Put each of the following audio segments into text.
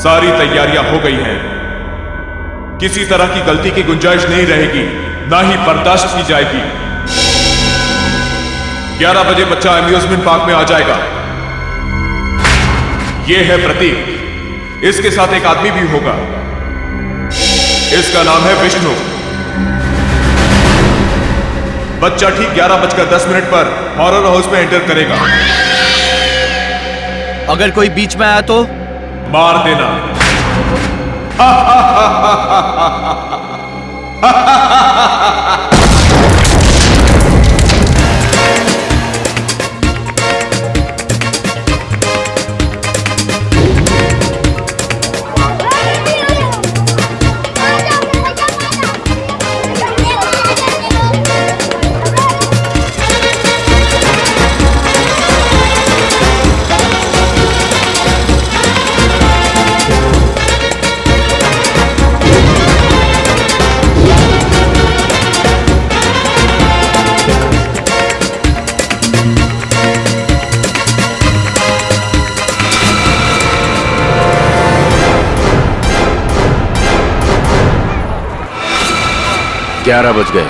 सारी तैयारियां हो गई हैं। किसी तरह की गलती की गुंजाइश नहीं रहेगी, ना ही बर्दाश्त की जाएगी। 11 बजे बच्चा अम्यूजमेंट पार्क में आ जाएगा। यह है प्रतीक, इसके साथ एक आदमी भी होगा। इसका नाम है विष्णु। बच्चा ठीक 11:10 पर हॉरर हाउस में एंटर करेगा। अगर कोई बीच में आया तो मार देना। ग्यारह बज गए।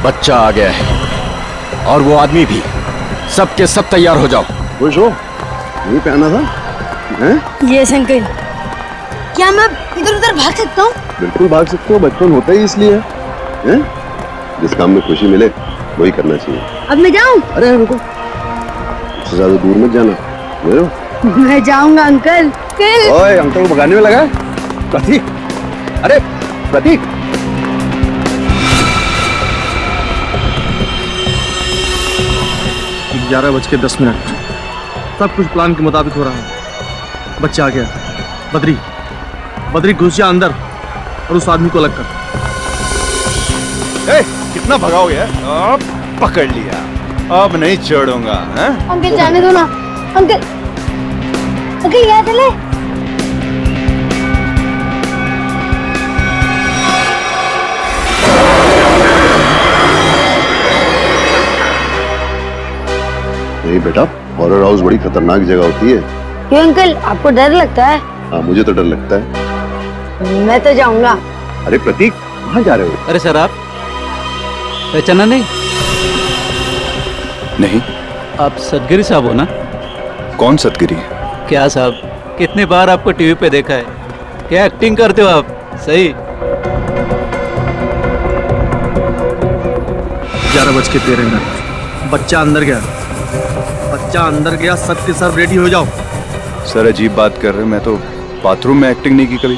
बच्चा आ गया है और वो आदमी भी। सब के सब तैयार हो जाओ। खुश हो? यही पे आना था? हैं? Yes uncle. क्या मैं इधर उधर भाग सकता हूँ? बिल्कुल भाग सकते हो, बचपन होता ही इसलिए है। जिस काम में खुशी मिले वही करना चाहिए। अब मैं जाऊँ? अरे रुको, इससे ज्यादा दूर मत जाना। मैं जाऊंगा अंकल। ओए, अंकल को भगाने में लगा है? प्रतीक, अरे प्रतीक। 11:10। सब कुछ प्लान के मुताबिक हो रहा है। बच्चा आ गया। बद्री घुस जा अंदर और उस आदमी को अलग कर। कितना भगाओगे? अब पकड़ लिया, अब नहीं छोड़ूंगा। अंकल जाने दो ना। अंकल यहाँ चले। नहीं बेटा, हॉरर हाउस बड़ी खतरनाक जगह होती है। क्यों अंकल, आपको डर लगता है? हाँ, मुझे तो डर लगता है। मैं तो जाऊंगा। अरे प्रतीक, कहाँ जा रहे हो? अरे सर, आप पहचाना नहीं? नहीं। आप सतगिरी साहब हो ना? कौन सतगिरी? क्या साहब, कितनी बार आपको टीवी पे देखा है। क्या एक्टिंग करते हो आप, सही। 11:13। बच्चा अंदर गया। सब के सब रेडी हो जाओ। सर अजीब बात कर रहे हो, मैं तो बाथरूम में एक्टिंग नहीं की कभी।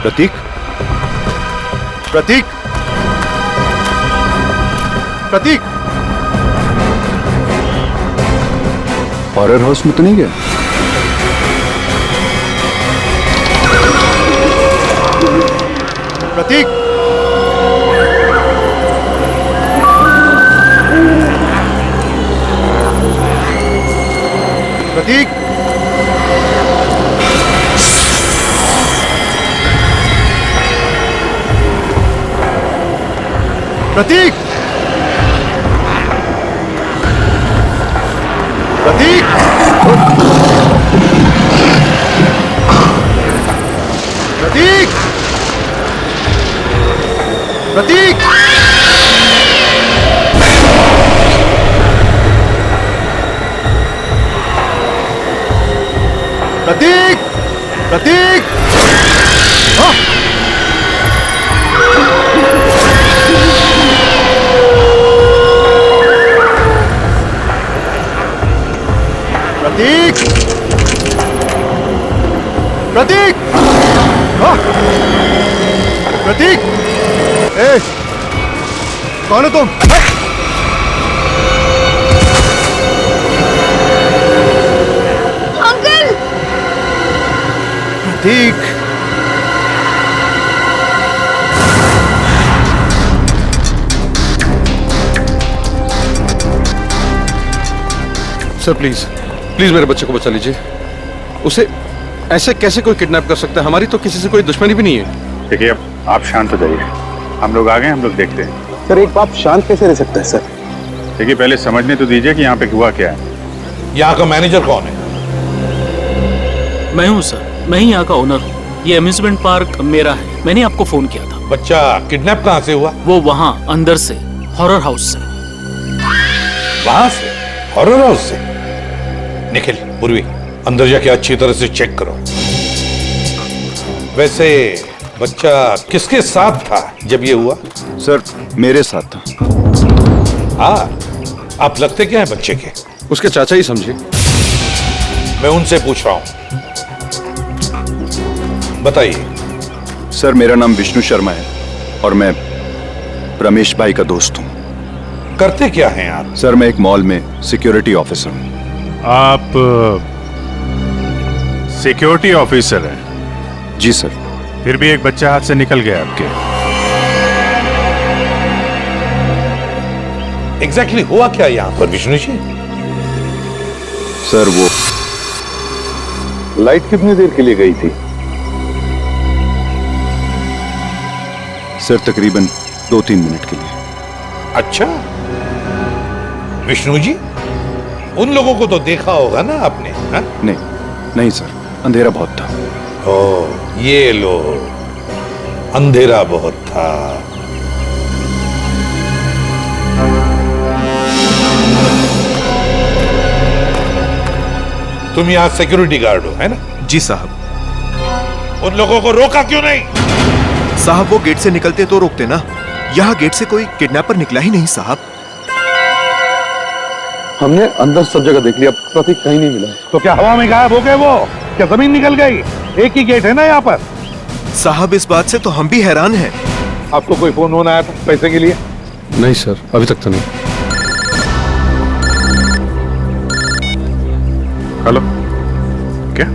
प्रतीक, प्रतीक, प्रतीक, हॉरर हाउस में तो नहीं गया? प्रतीक, प्रतीक, प्रतीक, प्रतीक, प्रतीक, प्रतीक, प्रतीक, प्रतीक। प्रतीक, प्रतीक, प्रतीक, कौन हो तुम? Uncle! Prateek, sir please please मेरे बच्चे को बचा लीजिए। उसे ऐसे कैसे कोई किडनैप कर सकता है? हमारी तो किसी से कोई दुश्मनी भी नहीं है। देखिए, अब आप शांत हो जाइए, हम लोग आ गए, हम लोग देखते हैं। सर एक बाप शांत कैसे रह सकता है सर? देखिए, पहले समझने तो दीजिए कि यहाँ पे हुआ क्या है। यहाँ का मैनेजर कौन है? मैं हूँ सर, मैं ही यहाँ का ओनर हूँ। ये अम्यूजमेंट पार्क मेरा है, मैंने आपको फोन किया था। बच्चा किडनैप कहाँ से हुआ? वो वहाँ अंदर से, हॉरर हाउस से। वहां से? हॉरर हाउस से? निखिल, पूर्वी, अंदर जाके अच्छी तरह से चेक करो। वैसे बच्चा किसके साथ था जब ये हुआ? सर मेरे साथ था। हाँ, आप लगते क्या है बच्चे के? उसके चाचा ही समझिए। मैं उनसे पूछ रहा हूं, बताइए। सर मेरा नाम विष्णु शर्मा है और मैं रमेश भाई का दोस्त हूँ। करते क्या हैं आप? सर मैं एक मॉल में सिक्योरिटी ऑफिसर हूँ। आप सिक्योरिटी ऑफिसर हैं? जी सर। फिर भी एक बच्चा हाथ से निकल गया आपके। एग्जैक्टली हुआ क्या यहाँ पर विष्णु जी? सर वो लाइट कितनी देर के लिए गई थी? सर तकरीबन 2-3 मिनट के लिए। अच्छा, विष्णु जी, उन लोगों को तो देखा होगा ना आपने? हा? नहीं सर, अंधेरा बहुत था। ओ, ये लो, अंधेरा बहुत था। तुम यहाँ सिक्योरिटी गार्ड हो, है ना? जी साहब। उन लोगों को रोका क्यों नहीं? साहब वो गेट से निकलते तो रोकते ना, यहाँ गेट से कोई किडनैपर निकला ही नहीं साहब। हमने अंदर सब जगह देख लिया, प्रतीक कहीं नहीं मिला। तो क्या हवा में गायब हो गए वो? क्या जमीन निकल गई? एक ही गेट है ना यहाँ पर। साहब इस बात से तो हम भी हैरान हैं। आपको कोई फोन होना है पैसे के लिए? नहीं सर, अभी तक तो नहीं। हेलो, क्या?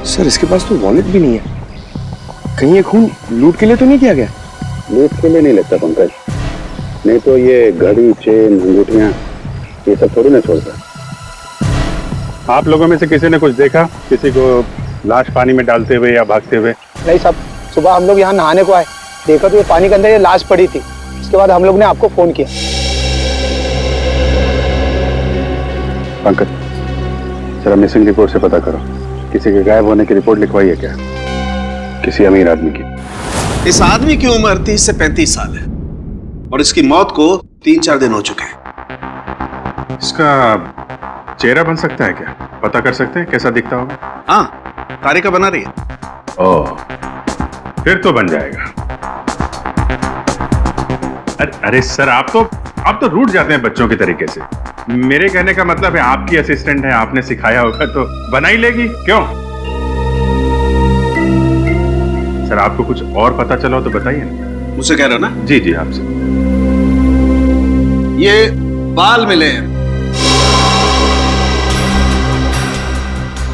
सर इसके पास तो वॉलेट भी नहीं है, कहीं ये खून लूट के लिए तो नहीं किया गया? लूट के लिए नहीं लगता पंकज, नहीं तो ये घड़ी, चेन, अंगूठियां ये सब थोड़ी ना छोड़ता। आप लोगों में से किसी ने कुछ देखा? किसी को लाश पानी में डालते हुए या भागते हुए? नहीं साहब, सुबह हम लोग यहाँ नहाने को आए, देखा तो ये पानी के अंदर ये लाश पड़ी थी। उसके बाद हम लोग ने आपको फोन किया। पंकज, जरा मिसिंग रिपोर्ट से पता करो, किसी के गायब होने की रिपोर्ट लिखवाई है क्या? किसी अमीर आदमी की। इस आदमी की उम्र 30 से 35 साल है और इसकी मौत को 3-4 दिन हो चुके हैं। इसका चेहरा बन सकता है क्या? पता कर सकते हैं कैसा दिखता होगा? हाँ, तारिका बना रही है। ओह, फिर तो बन जाएगा। अरे सर, आप तो रूठ जाते हैं बच्चों के तरीके से। मेरे कहने का मतलब है आपकी असिस्टेंट है, आपने सिखाया होगा तो बना ही लेगी, क्यों? सर आपको कुछ और पता चला हो तो बताइए ना। मुझसे कह रहे हो ना? जी जी, आपसे। ये बाल मिले हैं।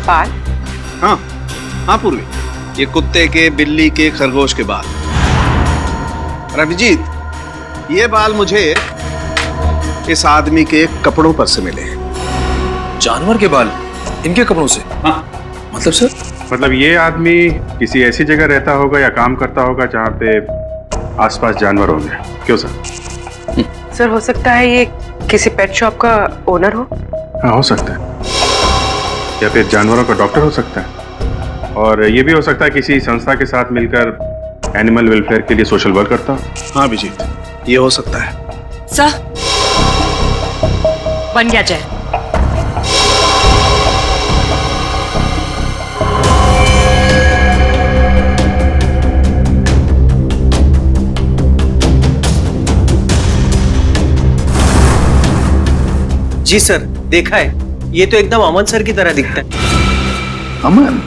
बाल? हाँ पूर्वी, ये कुत्ते के, बिल्ली के, खरगोश के बाल। और अभिजीत, ये बाल मुझे इस आदमी के कपड़ों पर से मिले हैं। जानवर के बाल इनके कपड़ों से? हाँ। मतलब सर? मतलब ये आदमी किसी ऐसी जगह रहता होगा या काम करता होगा जहाँ पे आसपास जानवर होंगे, क्यों सर? सर हो सकता है ये किसी पेट शॉप का ओनर हो। हाँ, हो सकता है, या फिर जानवरों का डॉक्टर हो सकता है, और ये भी हो सकता है किसी संस्था के साथ मिलकर एनिमल वेलफेयर के लिए सोशल वर्क करता हो। हाँ अभिजीत, ये हो सकता है। सर बन गया जय। जी सर, देखा है, ये तो एकदम अमन सर की तरह दिखता है। अमन?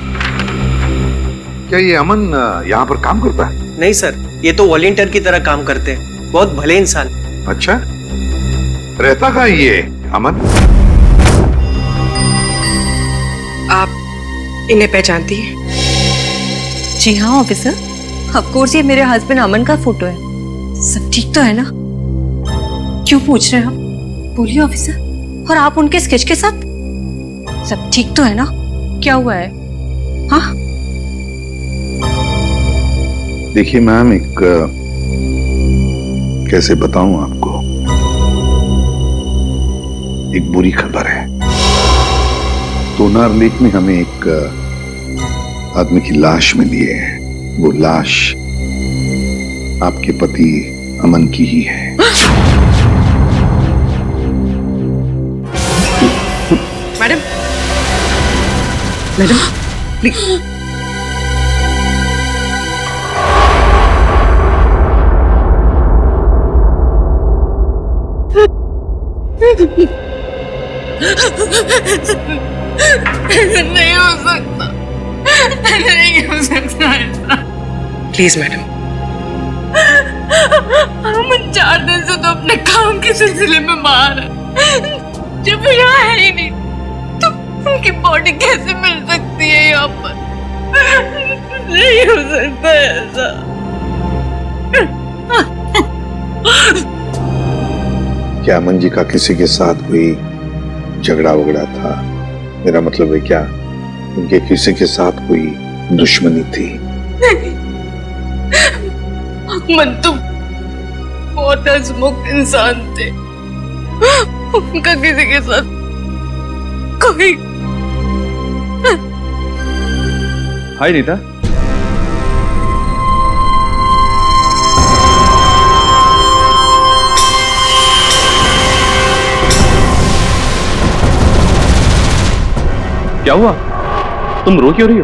क्या ये अमन यहाँ पर काम करता है? नहीं सर, ये तो वॉलंटियर की तरह काम करते हैं, बहुत भले इंसान। अच्छा, रहता कहाँ ये अमन? आप इन्हें पहचानती हैं? जी हाँ ऑफिसर, ऑफ कोर्स ये मेरे हस्बैंड अमन का फोटो है। सब ठीक तो है ना? क्यों पूछ रहे हैं आप? बोलिए ऑफिसर। और आप उनके स्केच के साथ? सब ठीक तो है ना? क्या हुआ है? हाँ देखिए मैम, एक कैसे बताऊं आपको, एक बुरी खबर है। तोनार लेक में हमें एक आदमी की लाश मिली है। वो लाश आपके पति अमन की ही है। Madam, madam please. नहीं हो सकता, नहीं हो सकता ऐसा। Please madam. हम 4 दिन से तो अपने काम के सिलसिले में बाहर है। जब यहाँ है ही नहीं तो उनकी बॉडी कैसे मिल सकती है यहाँ पर? नहीं हो सकता ऐसा। क्या अमन जी का किसी के साथ कोई झगड़ा वगड़ा था? मेरा मतलब है क्या उनके किसी के साथ कोई दुश्मनी थी? अमन तुम बहुत हंसमुख इंसान थे। उनका किसी के साथ कोई। हाय रीता। क्या हुआ? तुम रो क्यों रही हो?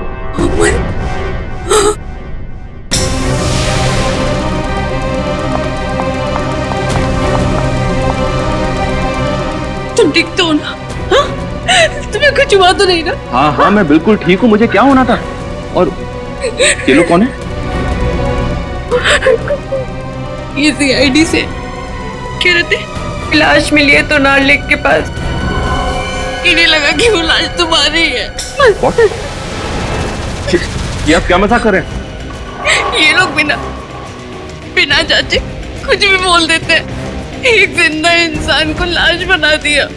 तुम ठीक तो हो ना? हाँ? तुम्हें कुछ हुआ तो नहीं ना? हाँ हाँ मैं बिल्कुल ठीक हूँ। मुझे क्या होना था? और ये लोग कौन है? ये सीआईडी से कह रहे थे लाश मिली है तोनार लेक के पास। इन्हें लगा कि वो लाश तुम्हारी है। What? ये आप क्या मजाक कर रहे हैं? ये लोग बिना जांचे कुछ भी बोल देते हैं। एक जिंदा इंसान को लाश बना दिया।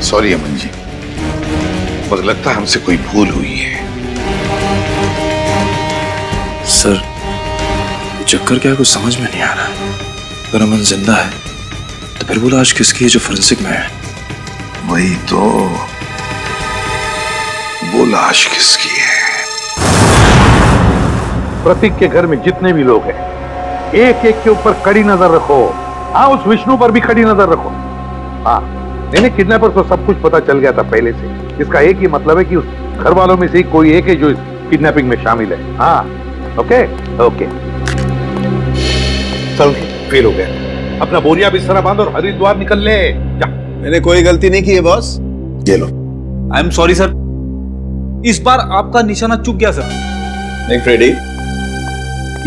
सॉरी अमन जी, मुझे लगता है हमसे कोई भूल हुई है। सर ये चक्कर क्या है, कुछ समझ में नहीं आ रहा है। अगर अमन जिंदा है तो फिर वो लाश किसकी है जो फोरेंसिक में है? वही तो, वो लाश किसकी है? प्रतीक के घर में जितने भी लोग हैं, एक एक के ऊपर कड़ी नजर रखो। हाँ, उस विष्णु पर भी कड़ी नजर रखो। हाँ, मैंने किडनैपर को सब कुछ पता चल गया था पहले से। इसका एक ही मतलब है कि उस घर वालों में से कोई एक है जो इस किडनैपिंग में शामिल है। हाँ, ओके ओके। चल, फेल हो गया। अपना बोरिया बिस्तर बांध और हरिद्वार निकल ले जा। मैंने कोई गलती नहीं की है बॉस। ये लो। आई एम सॉरी सर, इस बार आपका निशाना चूक गया सर। नहीं फ्रेडी,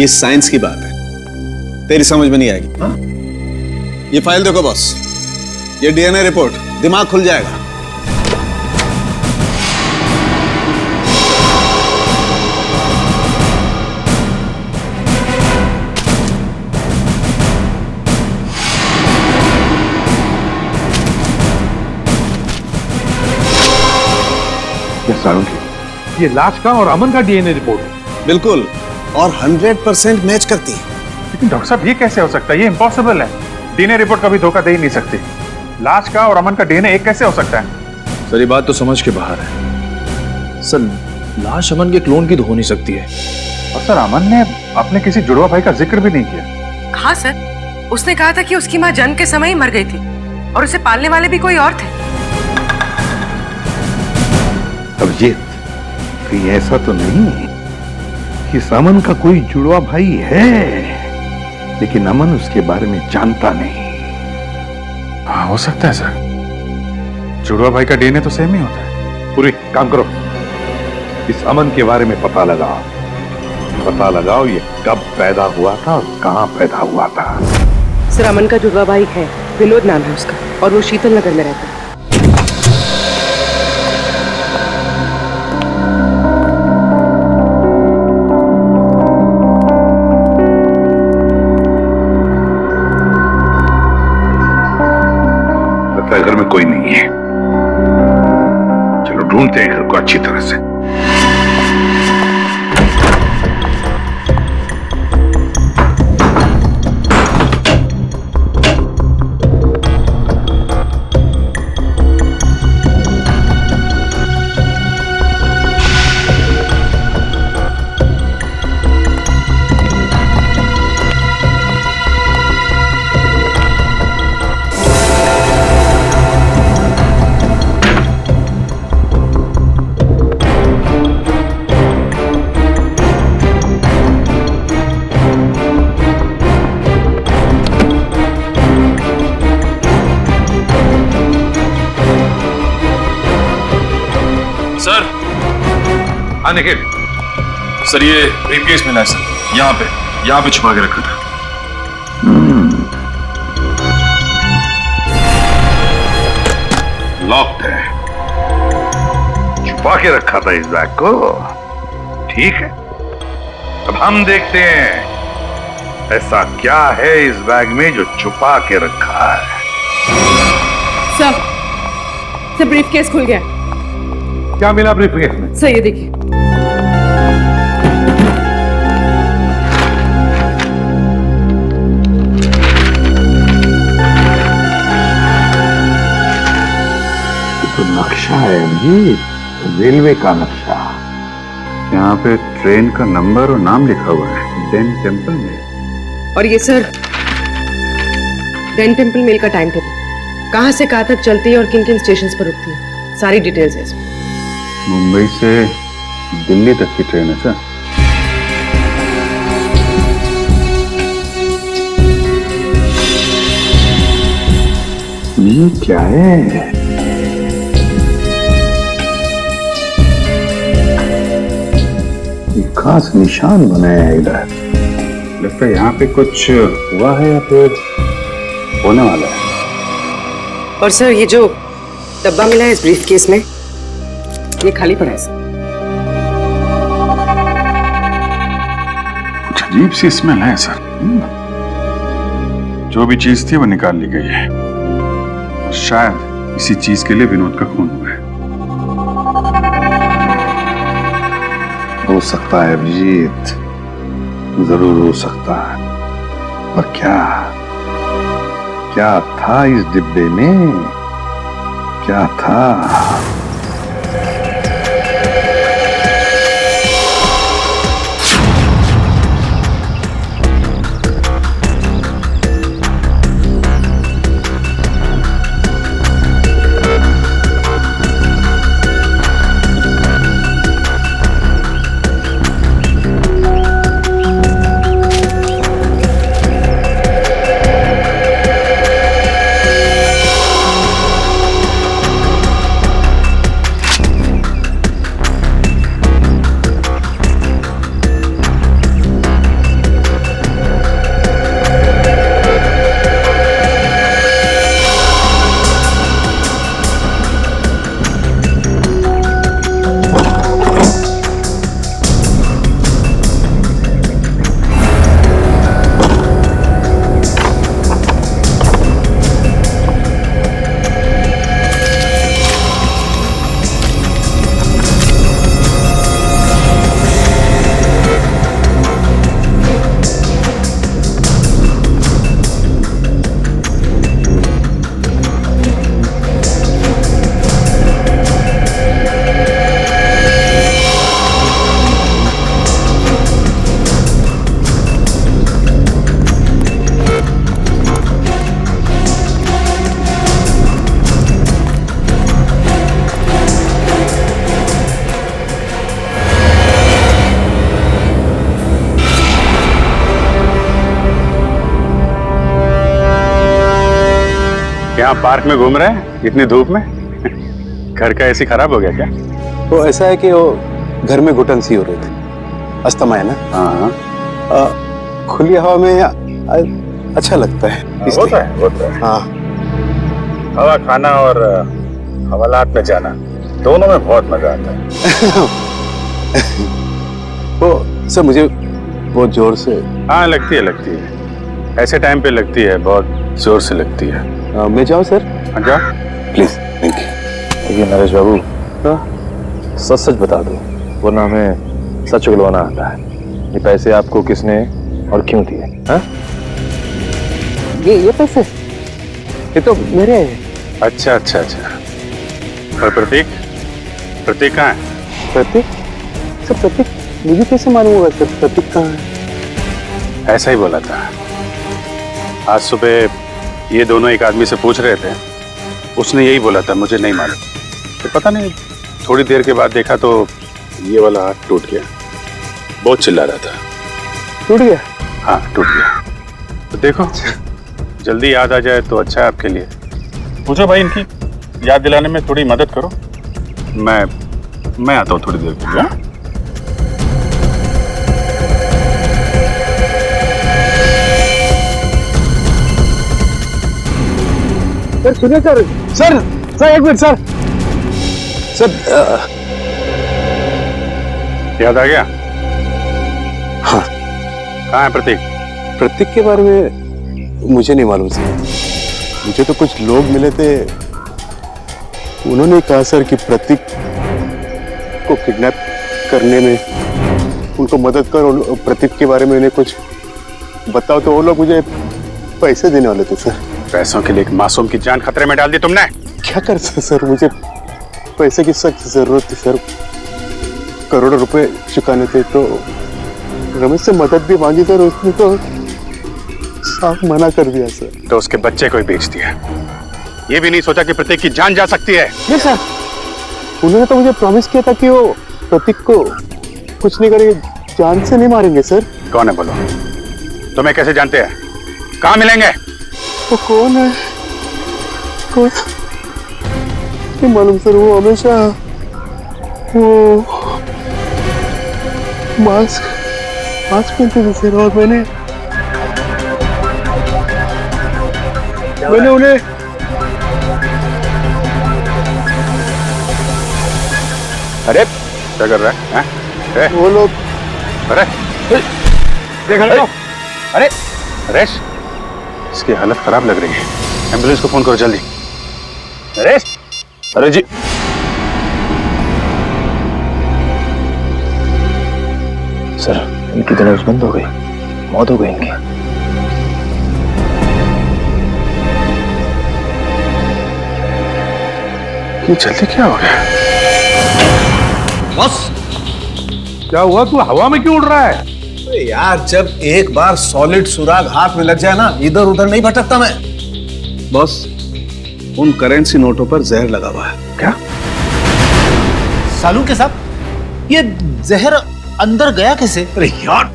ये साइंस की बात है, तेरी समझ में नहीं आएगी। हाँ? ये फाइल देखो बॉस, ये डीएनए रिपोर्ट, दिमाग खुल जाएगा। ये लाश का और अमन का डीएनए रिपोर्ट बिल्कुल, और 100% मैच करती है। लेकिन डॉक्टर साहब ये कैसे हो सकता है? ये इम्पॉसिबल है। डीएनए रिपोर्ट कभी धोखा दे ही नहीं सकती। लाश का और अमन का डीएनए एक कैसे हो सकता है? सर ये बात तो समझ के बाहर है सर। लाश अमन के क्लोन की तो हो नहीं सकती है। और सर अमन ने अपने किसी जुड़वा भाई का जिक्र भी नहीं किया। कहा सर? उसने कहा था कि उसकी माँ जन्म के समय ही मर गई थी और उसे पालने वाले भी कोई और थे। अभिजीत, कहीं ऐसा तो नहीं कि अमन का कोई जुड़वा भाई है लेकिन अमन उसके बारे में जानता नहीं? हाँ हो सकता है सर, जुड़वा भाई का डीएनए तो सेम ही होता है। पूरी काम करो, इस अमन के बारे में पता लगाओ ये कब पैदा हुआ था और कहां पैदा हुआ था। सर अमन का जुड़वा भाई है, विनोद नाम है उसका, और वो शीतल नगर में रहता है। लगता है घर में कोई नहीं है। चलो ढूंढते हैं घर को अच्छी तरह से। निखिल सर, ये ब्रीफकेस मिला है सर, यहाँ पे छुपा के रखा था। लॉक्ड है, छुपा के रखा था इस बैग को। ठीक है, अब हम देखते हैं ऐसा क्या है इस बैग में जो छुपा के रखा है। सर ब्रीफकेस खुल गया। क्या मिला ब्रीफकेस में? सर ये देखिए। तो नक्शा है जी, रेलवे का नक्शा। यहाँ पे ट्रेन का नंबर और नाम लिखा हुआ है, डेन टेम्पल में। और ये सर डेन टेम्पल मेल का टाइम टेबल, कहाँ से कहाँ तक चलती है और किन किन स्टेशंस पर रुकती है, सारी डिटेल्स है इसमें। मुंबई से दिल्ली तक की ट्रेन है सर। ये क्या है? खास निशान बनाया है इधर। लगता है यहाँ पे कुछ हुआ है या फिर होने वाला है। और सर ये जो डब्बा मिला है इस ब्रीफकेस में, ये खाली पड़ा है सर। कुछ अजीब सी स्मेल है सर। जो भी चीज थी वो निकाल ली गई है, और शायद इसी चीज के लिए विनोद का खून हुआ है। हो सकता है अभिजीत, जरूर हो सकता है, पर क्या था इस डिब्बे में? क्या था? यहाँ पार्क में घूम रहे हैं इतनी धूप में? घर का एसी खराब हो गया क्या? तो ऐसा है कि वो घर में घुटन सी हो रही थी, अस्थमा है ना। हाँ खुली हवा में अच्छा लगता है होता है होता है। हाँ हवा खाना और हवालात में जाना दोनों में बहुत मजा आता है। वो सर मुझे बहुत जोर से हाँ लगती है ऐसे टाइम पे लगती है, बहुत जोर से लगती है। मैं जाऊँ सर? हाँ जा प्लीज। Thank you. ये नरेश बाबू, सच सच बता दो, वरना हमें सच उगलवाना आता है। ये पैसे आपको किसने और क्यों दिए? हाँ? ये पैसे ये तो मेरे हैं। अच्छा अच्छा अच्छा। और प्रतीक कहाँ है? प्रतीक? सर प्रतीक मुझे कैसे मालूम होगा सर प्रतीक कहाँ है? ऐसा ही बोला था। आज सुबह ये दोनों एक आदमी से पूछ रहे थे, उसने यही बोला था, मुझे नहीं मालूम। तो पता नहीं, थोड़ी देर के बाद देखा तो ये वाला हाथ टूट गया। बहुत चिल्ला रहा था। टूट गया? हाँ टूट गया। तो देखो जल्दी याद आ जाए तो अच्छा है आपके लिए। पूछो भाई, इनकी याद दिलाने में थोड़ी मदद करो। मैं आता हूँ थोड़ी देर के लिए। सर सुनिए सर एक मिनट सर। याद आ गया? हाँ। कहाँ है प्रतीक? प्रतीक के बारे में मुझे नहीं मालूम सर। मुझे तो कुछ लोग मिले थे, उन्होंने कहा सर कि प्रतीक को किडनैप करने में उनको मदद करो, प्रतीक के बारे में उन्हें कुछ बताओ। तो वो लोग मुझे पैसे देने वाले थे सर। पैसों के लिए एक मासूम की जान खतरे में डाल दी तुमने। क्या कर सर, मुझे पैसे की सख्त जरूरत थी सर। करोड़ों रुपए चुकाने थे, तो रमेश से मदद भी मांगी सर, उसने तो साफ मना कर दिया सर। तो उसके बच्चे को ही बेच दिया। ये भी नहीं सोचा कि प्रतीक की जान जा सकती है। नहीं सर, उन्होंने तो मुझे प्रॉमिस किया था कि वो प्रतीक को कुछ नहीं करेंगे, जान से नहीं मारेंगे सर। कौन है बोलो? तुम्हें कैसे जानते हैं? कहाँ मिलेंगे? वो कौन है? कौन? नहीं मालूम सर। वो हमेशा वो मास्क पहनते थे सर, और मैंने उन्हें अरे क्या कर रहा है? हैं? वो लोग अरे देख रहे हो? अरे नरेश, इसकी हालत खराब लग रही है, एम्बुलेंस को फोन करो जल्दी। नरेश! अरे जी सर, इनकी दिनों बंद हो गई, मौत हो गई इनकी। ये जल्दी क्या हो गया? बस क्या हुआ? तू हवा में क्यों उड़ रहा है? यार जब एक बार सॉलिड सुराग हाथ में लग जाए ना, इधर उधर नहीं भटकता मैं। बॉस, उन करेंसी नोटों पर जहर लगा हुआ है। क्या? सालू के साहब, ये जहर अंदर गया कैसे? अरे यार,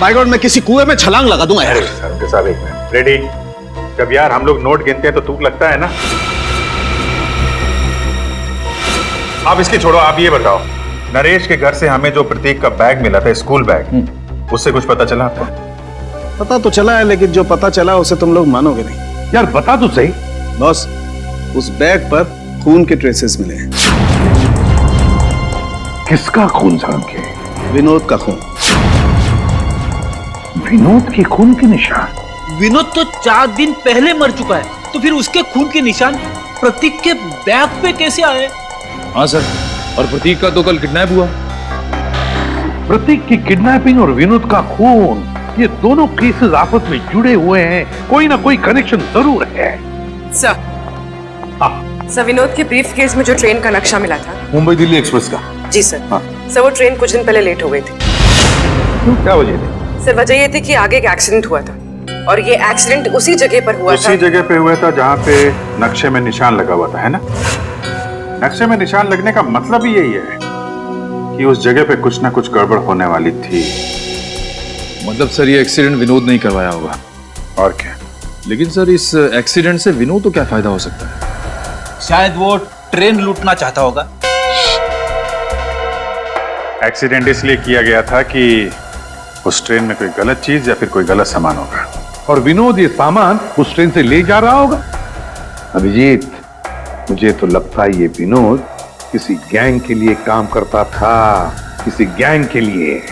बाय गॉड, मैं किसी कुएं में छलांग लगा दूंगा यार। साहब साहब एक मिनट। रेडी? जब यार हम लोग नोट गिनते हैं तो तुक लगता है ना। आप इसकी छोड़ो, आप ये बताओ, नरेश के घर से हमें जो प्रतीक का बैग मिला था, स्कूल बैग, उससे कुछ पता चला आपको? पता तो चला है, लेकिन जो पता चला उसे तुम लोग मानोगे नहीं। यार बता तो सही। बॉस, उस बैग पर खून के ट्रेसेस मिले हैं। किसका खून साहब के? विनोद का खून। विनोद के खून के निशान? विनोद तो 4 दिन पहले मर चुका है, तो फिर उसके खून के निशान प्रतीक के बैग पे कैसे आए? हाँ सर, और प्रतीक का तो कल किडनैप हुआ। प्रतीक की किडनैपिंग और विनोद का खून, ये दोनों केसेस आपस में जुड़े हुए हैं, कोई ना कोई कनेक्शन जरूर है। सर, सर विनोद के ब्रीफ केस में जो ट्रेन का नक्शा मिला था, मुंबई दिल्ली एक्सप्रेस का? जी सर। सर वो ट्रेन कुछ दिन पहले लेट हो गई थी। क्यों, क्या वजह थी? सर वजह ये थी कि आगे एक एक्सीडेंट हुआ था, और ये एक्सीडेंट उसी जगह पर हुआ था। उसी जगह पे हुआ था जहाँ पे नक्शे में निशान लगा हुआ था, है ना? नक्शे में निशान लगने का मतलब ही यही है कि उस जगह पे कुछ ना कुछ गड़बड़ होने वाली थी। मतलब सर, ये एक्सीडेंट विनोद नहीं करवाया होगा। और क्या? लेकिन सर, इस एक्सीडेंट से विनोद को क्या फायदा हो सकता है? शायद वो ट्रेन लूटना चाहता होगा। एक्सीडेंट इसलिए किया गया था कि उस ट्रेन में कोई गलत चीज या फिर कोई गलत सामान होगा। और विनोद ये सामान उस ट्रेन से ले जा रहा होगा। अभिजीत, मुझे तो लगता है ये विनोद किसी गैंग के लिए काम करता था, किसी गैंग के लिए।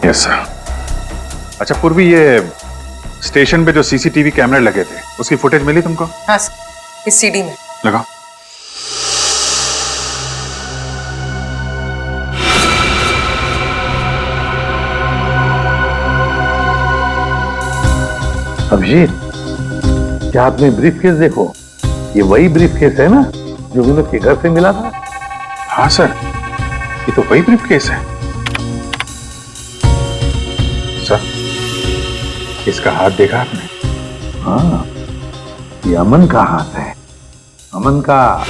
Yes sir. अच्छा पूर्वी, ये स्टेशन पे जो सीसीटीवी कैमरे लगे थे उसकी फुटेज मिली तुमको? हाँ सर, इस सीडी में लगाओ। अभिजीत, क्या आपने ब्रीफकेस देखो? ये वही ब्रीफकेस है ना जो विनोद के घर से मिला था? हाँ सर, ये तो वही ब्रीफकेस है। सर, इसका हाथ देखा आपने? हाँ, ये अमन का हाथ है, अमन का।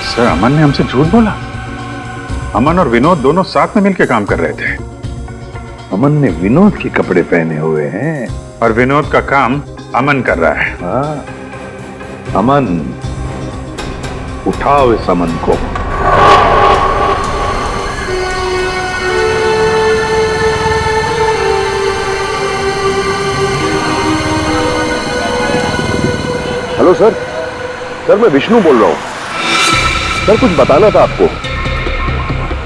सर, अमन ने हमसे झूठ बोला। अमन और विनोद दोनों साथ में मिलकर काम कर रहे थे। अमन ने विनोद के कपड़े पहने हुए हैं और विनोद का काम अमन कर रहा है। हाँ, अमन, उठाओ इस अमन को। हेलो सर, मैं विष्णु बोल रहा हूं। सर, कुछ बताना था आपको।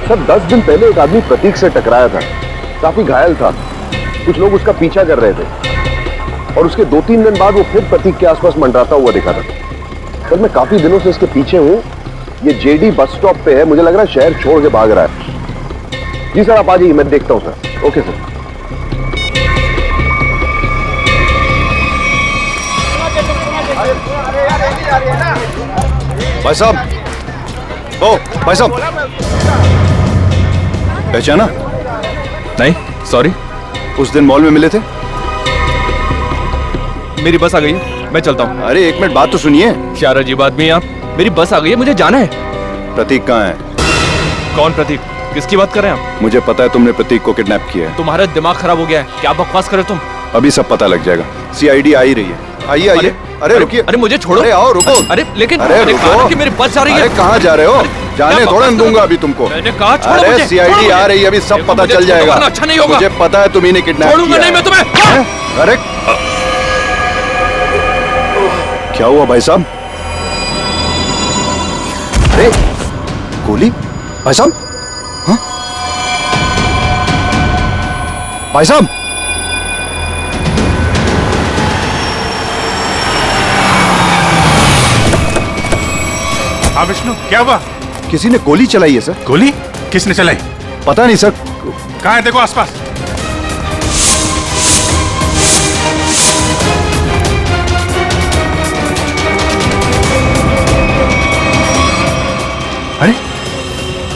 सर, 10 दिन पहले एक आदमी प्रतीक से टकराया था, काफी घायल था। कुछ लोग उसका पीछा कर रहे थे और उसके 2-3 दिन बाद वो फिर प्रतीक के आसपास मंडराता हुआ दिखा था। सर, मैं काफी दिनों से इसके पीछे हूं। ये जेडी बस स्टॉप पे है, मुझे लग रहा है शहर छोड़ के भाग रहा है। जी सर, आप आ जाइए, मैं देखता हूं सर। Okay sir. भाई साहब, ओ भाई साहब, पहचाना? नहीं, सॉरी। उस दिन मॉल में मिले थे। मेरी बस आ गई है, मैं चलता हूँ। अरे एक मिनट, बात तो सुनिए। क्या अजीब आदमी है आप? मेरी बस आ गई है, मुझे जाना है। प्रतीक कहाँ है? कौन प्रतीक? किसकी बात कर रहे हैं आप? मुझे पता है तुमने प्रतीक को किडनैप किया है। तुम्हारा दिमाग खराब हो गया है, क्या बकवास करे तुम? अभी सब पता लग जाएगा। सीआईडी आ ही रही है। आइए आइए। अरे रुकिए। अरे मुझे छोड़ो। अरे आओ, रुको। अरे लेकिन अरे मैंने कहा ना कि मेरी बस जा रही है। अरे कहाँ जा रहे हो? जाने थोड़ा न दूंगा अभी तुमको। मैंने कहा छोड़ो अरे मुझे। सीआईडी आ रही है, अभी सब पता चल जाएगा। अच्छा नहीं होगा। मुझे पता है तुम्ही ने किडनैप किया। छोड़ूंगा नहीं मैं तुम्हें। अरे क्या हुआ भाई साहब? अरे गोली? भाई साहब? हाँ? भाई साहब? हाँ विष्णु, क्या हुआ? किसी ने गोली चलाई है सर। गोली? किसने चलाई? पता नहीं सर। कहाँ है, देखो आसपास। अरे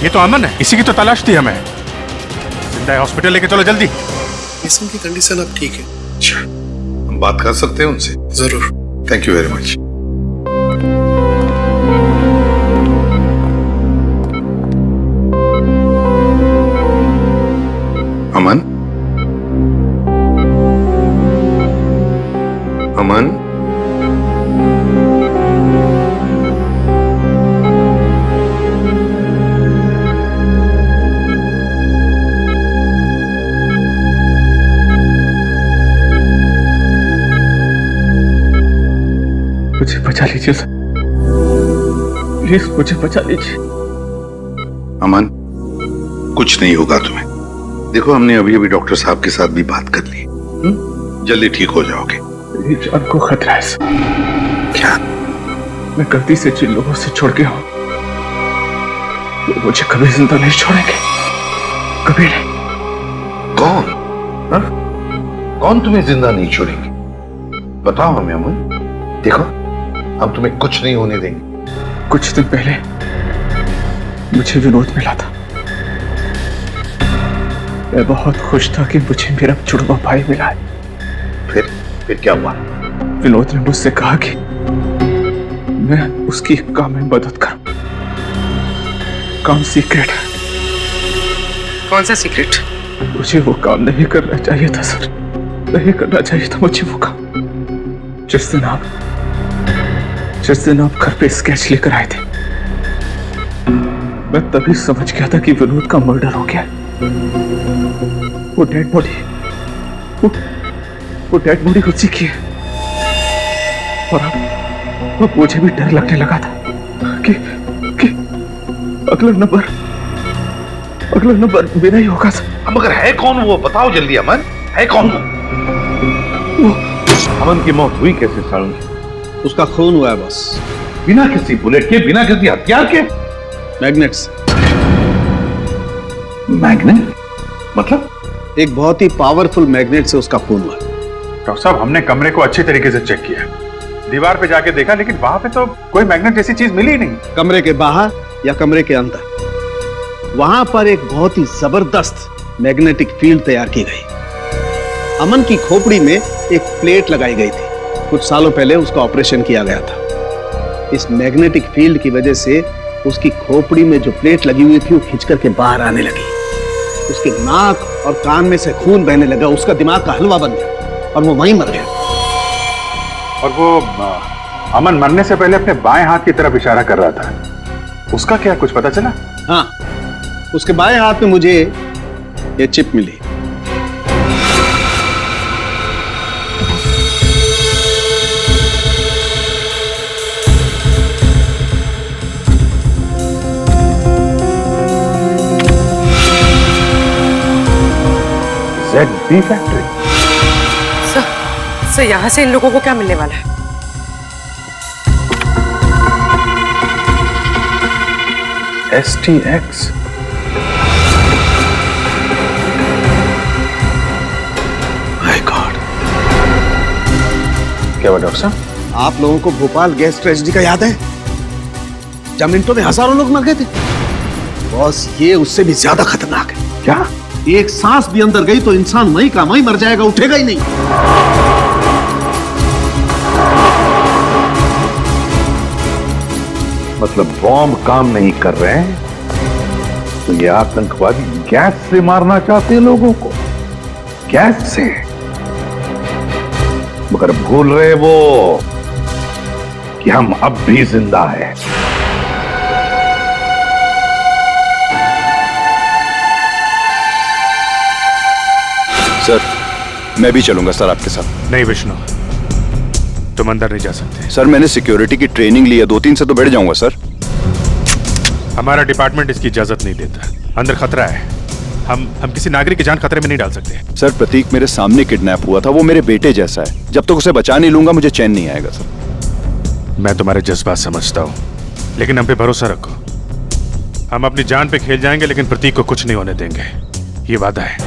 ये तो अमन है, इसी की तो तलाश थी हमें। जिंदा है, हॉस्पिटल लेके चलो जल्दी। मिसिंग की कंडीशन अब ठीक है। अच्छा, हम बात कर सकते हैं उनसे? जरूर। Thank you very much. Aman, Aman, मुझे बचा लीजिए सर, प्लीज मुझे बचा लीजिए। अमन, कुछ नहीं होगा तुम्हें। देखो, हमने अभी अभी डॉक्टर साहब के साथ भी बात कर ली। जल्दी ठीक हो जाओगे। मेरी जान को खतरा है सर। क्या? मैं गलती से जिन लोगों से छोड़ गया हूं वो मुझे कभी जिंदा नहीं छोड़ेंगे, कभी नहीं। कौन? हा? कौन तुम्हें जिंदा नहीं छोड़ेंगे? बताओ हमें अमन। देखो, हम तुम्हें कुछ नहीं होने देंगे। कुछ दिन पहले मुझे विनोद मिला था। मैं बहुत खुश था कि मुझे मेरा जुड़वा भाई मिला है। फिर क्या हुआ? विनोद ने मुझसे कहा कि मैं उसकी काम में मदद करूं। काम सीक्रेट है। कौन सा सीक्रेट? मुझे वो काम नहीं करना चाहिए था सर, नहीं करना चाहिए था मुझे वो काम। जिस दिन आप घर पे स्केच लेकर आए थे, मैं तभी समझ गया था कि विनोद का मर्डर हो गया। वो डेड बॉडी वो डेड बॉडी उसी की है। और अब मुझे भी डर लगने लगा था कि अगला नंबर मेरा ही होगा। मगर है कौन वो? बताओ जल्दी अमन, है कौन वो? अमन की मौत हुई कैसे सालू? उसका खून हुआ है बस। बिना किसी बुलेट के, बिना किसी हथियार के? मैग्नेट से। मैग्नेट मतलब? एक बहुत ही पावरफुल मैग्नेट से उसका खून हुआ। डॉक्टर साहब, हमने कमरे को अच्छी तरीके से चेक किया, दीवार पे जाके देखा, लेकिन वहां पे तो कोई मैग्नेट जैसी चीज मिली ही नहीं। कमरे के बाहर या कमरे के अंदर, वहां पर एक बहुत ही जबरदस्त मैग्नेटिक फील्ड तैयार की गई। अमन की खोपड़ी में एक प्लेट लगाई गई थी। कुछ सालों पहले उसका ऑपरेशन किया गया था। इस मैग्नेटिक फील्ड की वजह से उसकी खोपड़ी में जो प्लेट लगी हुई थी वो खिंच करके बाहर आने लगी। उसके नाक और कान में से खून बहने लगा। उसका दिमाग का हलवा बन गया और वो वहीं मर गया। और वो अमन मरने से पहले अपने बाएं हाथ की तरफ इशारा कर रहा था, उसका क्या कुछ पता चला? हाँ, उसके बाएं हाथ में मुझे ये चिप मिली। ZB factory. सर यहाँ से इन लोगों को क्या मिलने वाला है? STX। My God. क्या हुआ डॉक्टर साहब? आप लोगों को भोपाल गैस ट्रेजेडी का याद है? जब मिनटों में हजारों लोग मर गए थे। बॉस, ये उससे भी ज्यादा खतरनाक है। क्या? एक सांस भी अंदर गई तो इंसान वहीं का वहीं मर जाएगा, उठेगा ही नहीं। मतलब बॉम्ब काम नहीं कर रहे हैं तो ये आतंकवादी गैस से मारना चाहते हैं लोगों को, गैस से। मगर भूल रहे वो कि हम अब भी जिंदा हैं। सर, मैं भी चलूंगा सर आपके साथ। नहीं विष्णु, तुम अंदर नहीं जा सकते। सर, मैंने सिक्योरिटी की ट्रेनिंग ली है, 2-3 से तो बैठ जाऊंगा सर। हमारा डिपार्टमेंट इसकी इजाजत नहीं देता। अंदर खतरा है। हम किसी नागरिक की जान खतरे में नहीं डाल सकते। सर, प्रतीक मेरे सामने किडनैप हुआ था। वो मेरे बेटे जैसा है। जब तक उसे बचा नहीं लूंगा मुझे चैन नहीं आएगा सर। मैं तुम्हारे जज्बात समझता हूँ, लेकिन हम पे भरोसा रखो। हम अपनी जान पे खेल जाएंगे, लेकिन प्रतीक को कुछ नहीं होने देंगे, ये वादा है।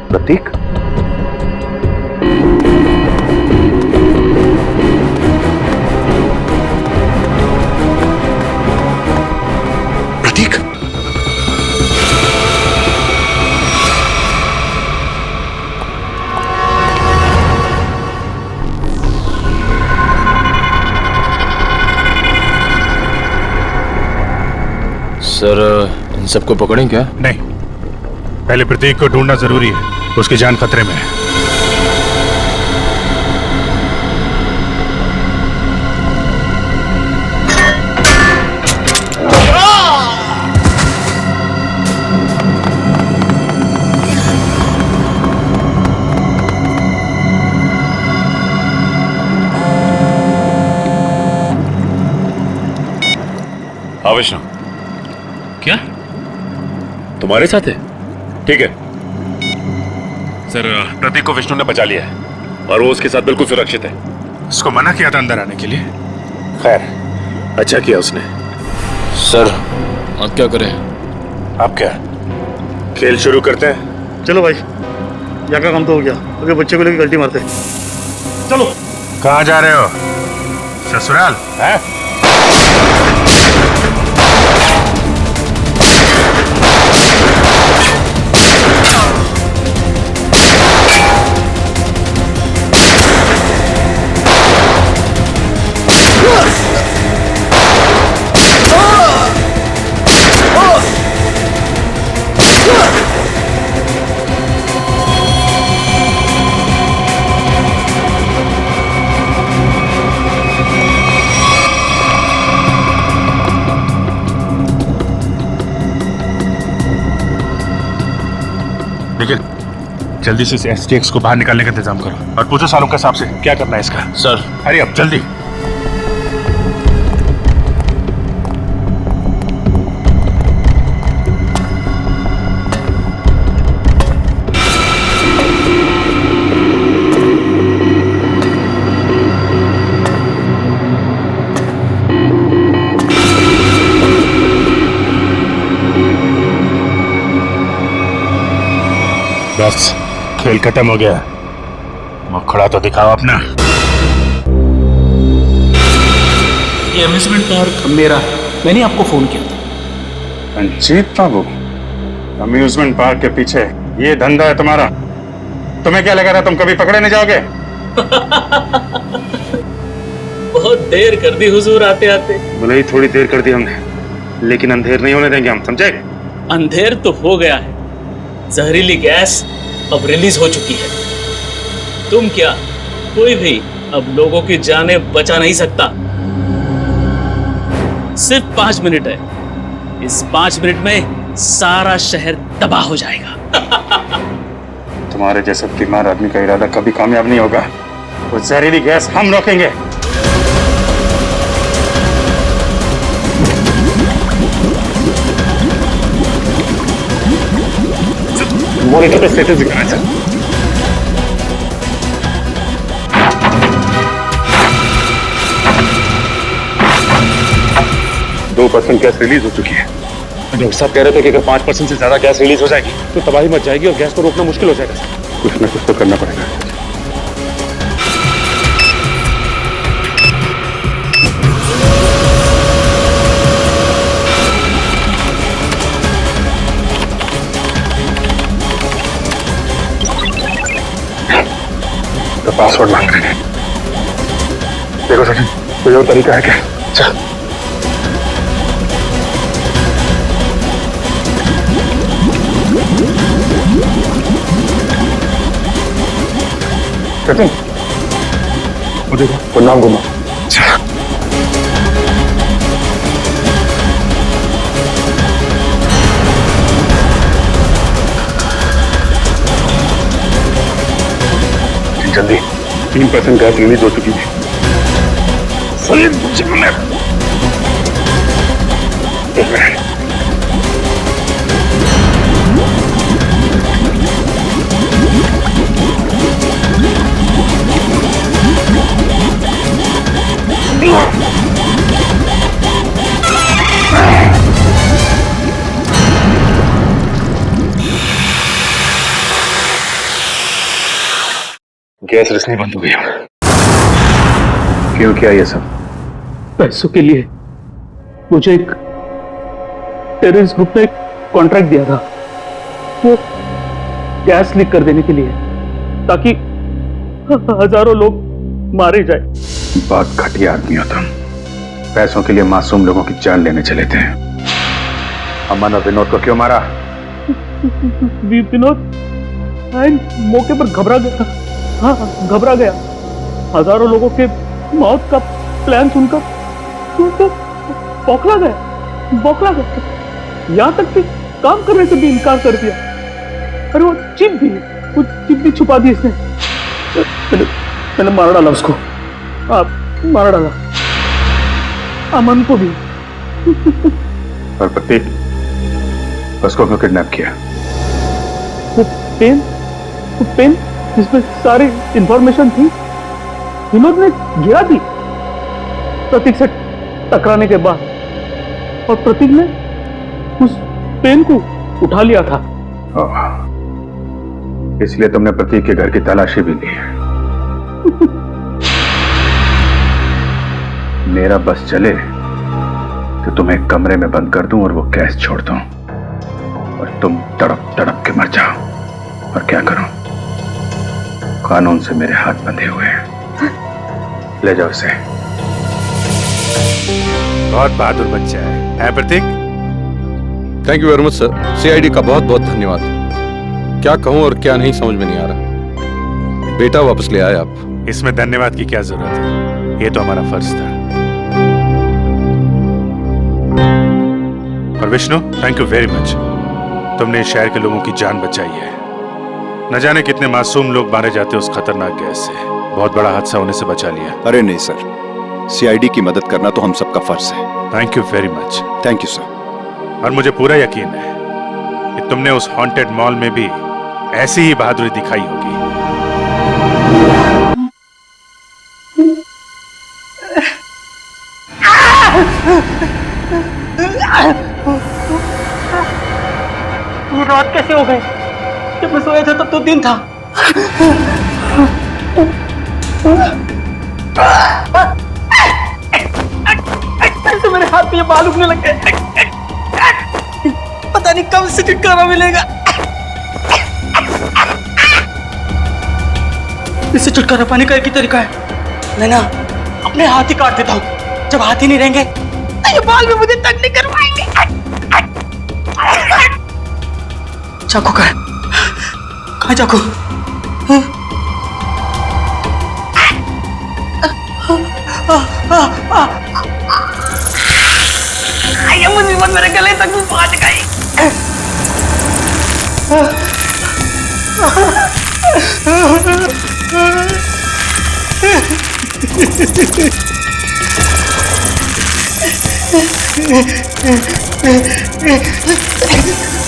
प्रतीक, प्रतीक, सर, इन सबको पकड़ें क्या? नहीं, पहले प्रतीक को ढूंढना जरूरी है। उसकी जान खतरे में है। हाँ विष्णु। क्या तुम्हारे साथ है? ठीक है सर, प्रतीक को विष्णु ने बचा लिया है और वो उसके साथ बिल्कुल सुरक्षित है। उसको मना किया था अंदर आने के लिए। खैर, अच्छा किया उसने। सर अब क्या करें? अब क्या, खेल शुरू करते हैं? चलो भाई, यहाँ का काम तो हो गया, अगर बच्चे को लेकर गलती मारते। चलो। कहाँ जा रहे हो? ससुराल है? लेकिन जल्दी से इस STX को बाहर निकालने का इंतजाम करो और पूछो सालों के हिसाब से क्या करना है इसका। सर। अरे अब जल्दी। बस खेल खत्म हो गया, मुखड़ा तो दिखाओ अपना। ये अम्यूजमेंट पार्क मेरा है, मैंने आपको फोन किया था। रंजीत बाबू, अम्यूजमेंट पार्क के पीछे ये धंधा है तुम्हारा? तुम्हें क्या लगा था तुम कभी पकड़े नहीं जाओगे? बहुत देर कर दी हुजूर आते आते। भले ही थोड़ी देर कर दी हमने, लेकिन अंधेर नहीं होने देंगे हम, समझे? अंधेर तो हो गया है, जहरीली गैस अब रिलीज हो चुकी है। तुम क्या, कोई भी अब लोगों की जानें बचा नहीं सकता। सिर्फ 5 मिनट है, इस 5 मिनट में सारा शहर तबाह हो जाएगा। तुम्हारे जैसे बीमार आदमी का इरादा कभी कामयाब नहीं होगा। वो जहरीली गैस हम रोकेंगे। मॉनिटर पे स्टेटस दिखा रहा है। 2% गैस रिलीज हो चुकी है। डॉक्टर साहब कह रहे थे कि अगर 5% से ज्यादा गैस रिलीज हो जाएगी तो तबाही मच जाएगी और गैस को रोकना मुश्किल हो जाएगा। कुछ ना कुछ तो करना पड़ेगा। तो पासवर्ड मांग रहे हैं। देखो सचिन, कोई और तरीका है क्या? चल। सचिन, वो देखो, वो नाम घुमा। जल्दी, 3% गैस रिलीज हो चुकी है। एक मिनट। गैस रिसनी बंद हो गई। क्यों किया ये सब? पैसों के लिए। मुझे एक टेररिस्ट ग्रुप ने कॉन्ट्रैक्ट दिया था, वो गैस लीक कर देने के लिए, ताकि हजारों लोग मारे जाए। बहुत घटिया आदमी हो तुम। पैसों के लिए मासूम लोगों की जान लेने चले थे। अमन और विनोद को क्यों मारा? विनोद मौके पर घबरा गया। हाँ, घबरा गया। हजारों लोगों के मौत का प्लान सुनकर तो बौखला गया। यहाँ तक कि काम करने से भी इनकार कर दिया। अरे वो चिप भी छुपा दी इसने। मैंने मार डाला उसको। मार डाला अमन को भी। और प्रतीक, उसको क्यों किडनैप किया? वो पेन जिसमें सारी इंफॉर्मेशन थी विनोद ने गिरा दी प्रतीक से टकराने के बाद, और प्रतीक ने उस पेन को उठा लिया था। इसलिए तुमने प्रतीक के घर की तलाशी भी ली। मेरा बस चले तो तुम्हें कमरे में बंद कर दूं और वो गैस छोड़ दूं और तुम तड़प तड़प के मर जाओ। और क्या करूं, कानून से मेरे हाथ बंधे हुए हैं। ले जाओ इसे। बहुत बहादुर बच्चा है Prateek. Thank you very much sir. CID का बहुत बहुत धन्यवाद। क्या कहूं और क्या नहीं समझ में नहीं आ रहा। बेटा वापस ले आए आप। इसमें धन्यवाद की क्या जरूरत है, ये तो हमारा फर्ज था। और Vishnu, thank you very much. तुमने इस शहर के लोगों की जान बचाई है। न जाने कितने मासूम लोग मारे जाते उस खतरनाक गैस से। बहुत बड़ा हादसा होने से बचा लिया। अरे नहीं सर, सीआईडी की मदद करना तो हम सबका फर्ज है। Thank you very much. Thank you sir. और मुझे पूरा यकीन है कि तुमने उस हॉन्टेड मॉल में भी ऐसी ही बहादुरी दिखाई होगी। ये रात कैसे हो गई? जब मैं सोया था तब तो दिन था। तो मेरे हाथ पे ये बाल उगने लग गए। पता नहीं कब से छुटकारा मिलेगा। इससे छुटकारा पाने का एक ही तरीका है, मैं ना अपने हाथ ही काट देता हूँ। जब हाथ ही नहीं रहेंगे तो ये बाल भी मुझे तंग नहीं करवाएंगे। चाकू कहाँ चाकू? ये मुसीबत मेरे गले तक भी पहुंच गई।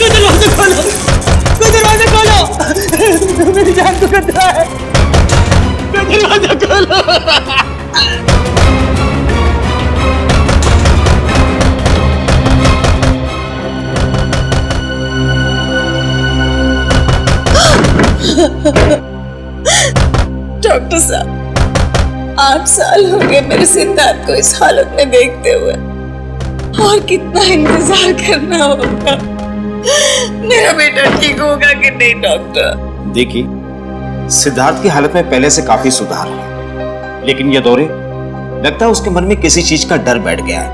दरवाजा खोलो, दरवाजा खोलो, मेरी जान को खतरा है। दरवाजा खोलो। डॉक्टर साहब, 8 साल हो गए मेरे सिद्धार्थ को इस हालत में देखते हुए, और कितना इंतजार करना होगा। मेरा बेटा ठीक होगा कि नहीं डॉक्टर? देखिए, सिद्धार्थ की हालत में पहले से काफी सुधार है, लेकिन ये दौरे लगता है उसके मन में किसी चीज का डर बैठ गया है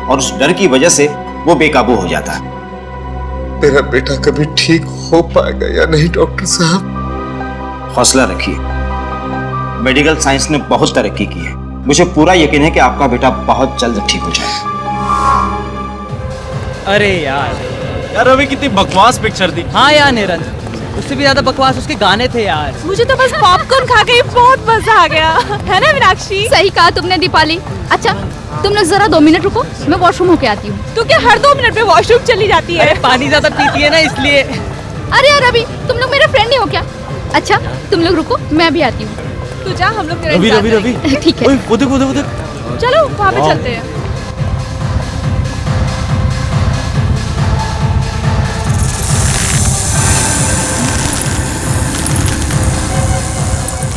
और उस डर की वजह से वो बेकाबू हो जाता है। मेरा बेटा कभी ठीक हो पाएगा या नहीं डॉक्टर साहब? हौसला रखिए, मेडिकल साइंस ने बहुत तरक्की की है। मुझे पूरा यकीन है कि आपका बेटा बहुत जल्द ठीक हो जाएगा। अरे यार अभी कितनी बकवास पिक्चर थी। हाँ यार निरंजन, उससे भी ज्यादा बकवास उसके गाने थे यार। मुझे तो बस पॉपकॉर्न खा के बहुत मजा आ गया, है ना मीनाक्षी? सही कहा तुमने दीपाली। अच्छा तुम लोग जरा 2 मिनट रुको, मैं वॉशरूम होके आती हूँ। तू क्या हर 2 मिनट में वॉशरूम चली जाती है? पानी ज्यादा पीती है ना इसलिए। अरे यार रवि, तुम लोग मेरे फ्रेंड नहीं हो क्या? अच्छा तुम लोग रुको, मैं भी आती हूँ। तू जा, हम लोग रवि रवि रवि ठीक है। वो देख चलो वहाँ पे चलते हैं।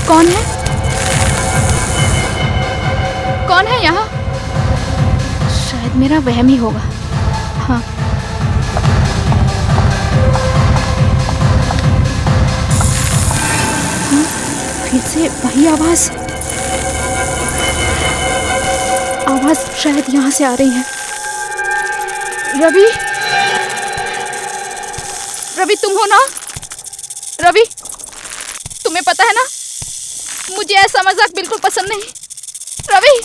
कौन है? कौन है यहाँ? शायद मेरा वहम ही होगा। हाँ फिर से वही आवाज शायद यहाँ से आ रही है। रवि, रवि तुम हो ना? रवि, तुम्हें पता है ना मुझे ऐसा मजाक बिल्कुल पसंद नहीं। रवि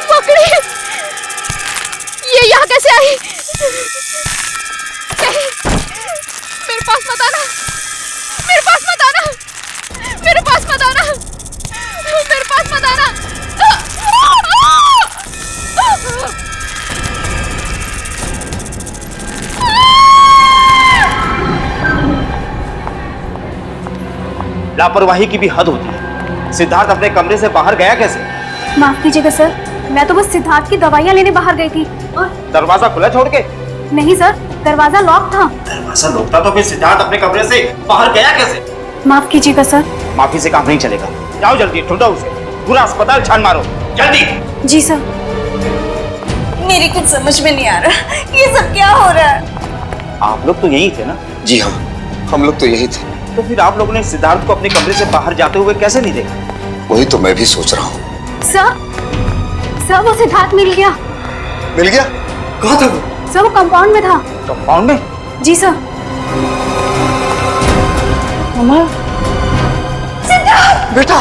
बकरी, ये यहाँ कैसे आई? नहीं, मेरे पास मत आना, मेरे पास मत आना, मेरे पास मत आना, मेरे पास मत आना। लापरवाही की भी हद होती है। सिद्धार्थ अपने कमरे से बाहर गया कैसे? माफ कीजिएगा सर, मैं तो बस सिद्धार्थ की दवाइयाँ लेने बाहर गई थी और दरवाजा खुला छोड़ के? नहीं सर, दरवाजा लॉक था। दरवाजा लॉक था तो फिर सिद्धार्थ अपने कमरे से बाहर गया कैसे? माफ कीजिएगा सर। माफी से काम नहीं चलेगा। जाओ जल्दी, ढूंढो उसे, पूरा अस्पताल छान मारो, जल्दी। जी सर। मेरी कुछ समझ में नहीं आ रहा, ये सब क्या हो रहा है? आप लोग तो यही थे ना? जी हाँ, हम लोग तो यही थे। तो फिर आप लोगों ने सिद्धार्थ को अपने कमरे से बाहर जाते हुए कैसे नहीं देखा? वही तो मैं भी सोच रहा हूँ। सर वो सिद्धार्थ मिल गया। मिल गया? कहाँ था वो? सर वो कंपाउंड में था। कंपाउंड में? जी सर। मम्मा। सिद्धार्थ! बेटा।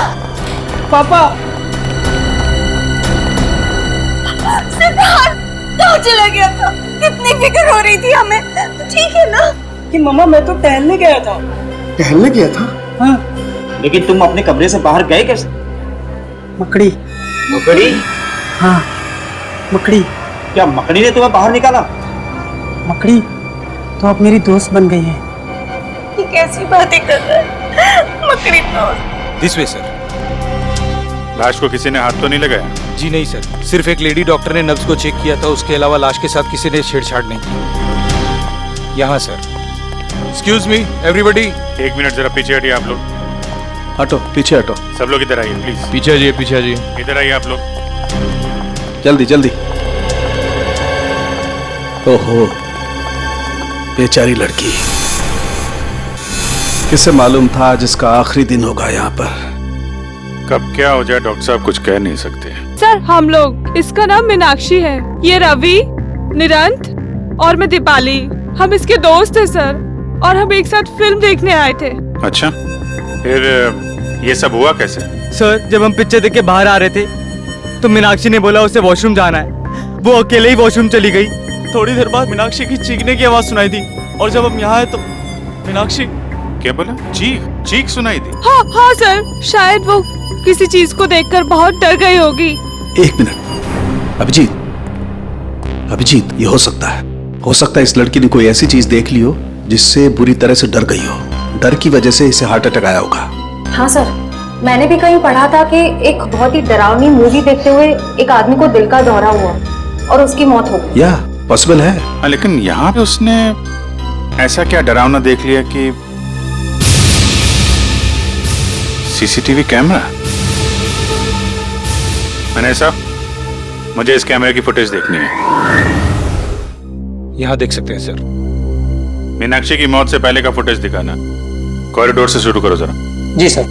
पापा। सिद्धार्थ कहाँ चला गया था? कितनी फिक्र हो रही थी हमें। तो ठीक है ना? कि मम्मा मैं तो टहलने गया था। टहलने गया था? हाँ। लेकिन तुम अपने कमरे से बाहर गए कैसे? मकड़ी। मकड़ी? हाँ, मकड़ी। क्या मकड़ी ने तुम्हें बाहर निकाला? मकड़ी तो अब मेरी दोस्त बन गई है। ये कैसी बातें कर रहा है? मकड़ी दोस्त। This way sir. लाश को किसी ने हाथ तो नहीं लगाया? जी नहीं सर, सिर्फ एक लेडी डॉक्टर ने नब्ज को चेक किया था, उसके अलावा लाश के साथ किसी ने छेड़छाड़ नहीं की। यहाँ सर। Excuse me everybody. एक मिनट, जरा पीछे हटिए आप लोग। हटो, पीछे हटो। सब लोग इधर आइए प्लीज। पीछे आइए, पीछे आइए। इधर आइए आप लोग। जल्दी जल्दी। ओहो, बेचारी लड़की। किसे मालूम था आज इसका आखिरी दिन होगा यहाँ पर। कब क्या हो जाए डॉक्टर साहब कुछ कह नहीं सकते। सर हम लोग, इसका नाम मीनाक्षी है, ये रवि, निरंत और मैं दीपाली, हम इसके दोस्त हैं सर, और हम एक साथ फिल्म देखने आए थे। अच्छा, फिर ये सब हुआ कैसे? सर जब हम पिक्चर देख के बाहर आ रहे थे तो मीनाक्षी ने बोला उसे वॉशरूम जाना है, वो अकेले ही वॉशरूम चली गई। थोड़ी देर बाद मीनाक्षी की चीखने की आवाज सुनाई दी और जब हम यहाँ आए तो मीनाक्षी। क्या बोला? चीख सुनाई दी? हाँ सर, शायद वो किसी चीज को देखकर बहुत डर गई होगी। एक मिनट, अभिजीत, ये हो सकता है इस लड़की ने कोई ऐसी चीज देख ली हो जिससे बुरी तरह से डर गई हो। डर की वजह से इसे हार्ट अटैक आया होगा। हाँ सर, मैंने भी कहीं पढ़ा था कि एक बहुत ही डरावनी मूवी देखते हुए एक आदमी को दिल का दौरा हुआ और उसकी मौत हो गई। या पॉसिबल है। लेकिन यहाँ पे उसने ऐसा क्या डरावना देख लिया कि सीसीटीवी कैमरा? मैंने ऐसा, मुझे इस कैमरे की फुटेज देखनी है। यहाँ देख सकते हैं सर। मीनाक्षी की मौत से पहले का फुटेज दिखाना। कॉरिडोर से शुरू करो जरा। जी सर।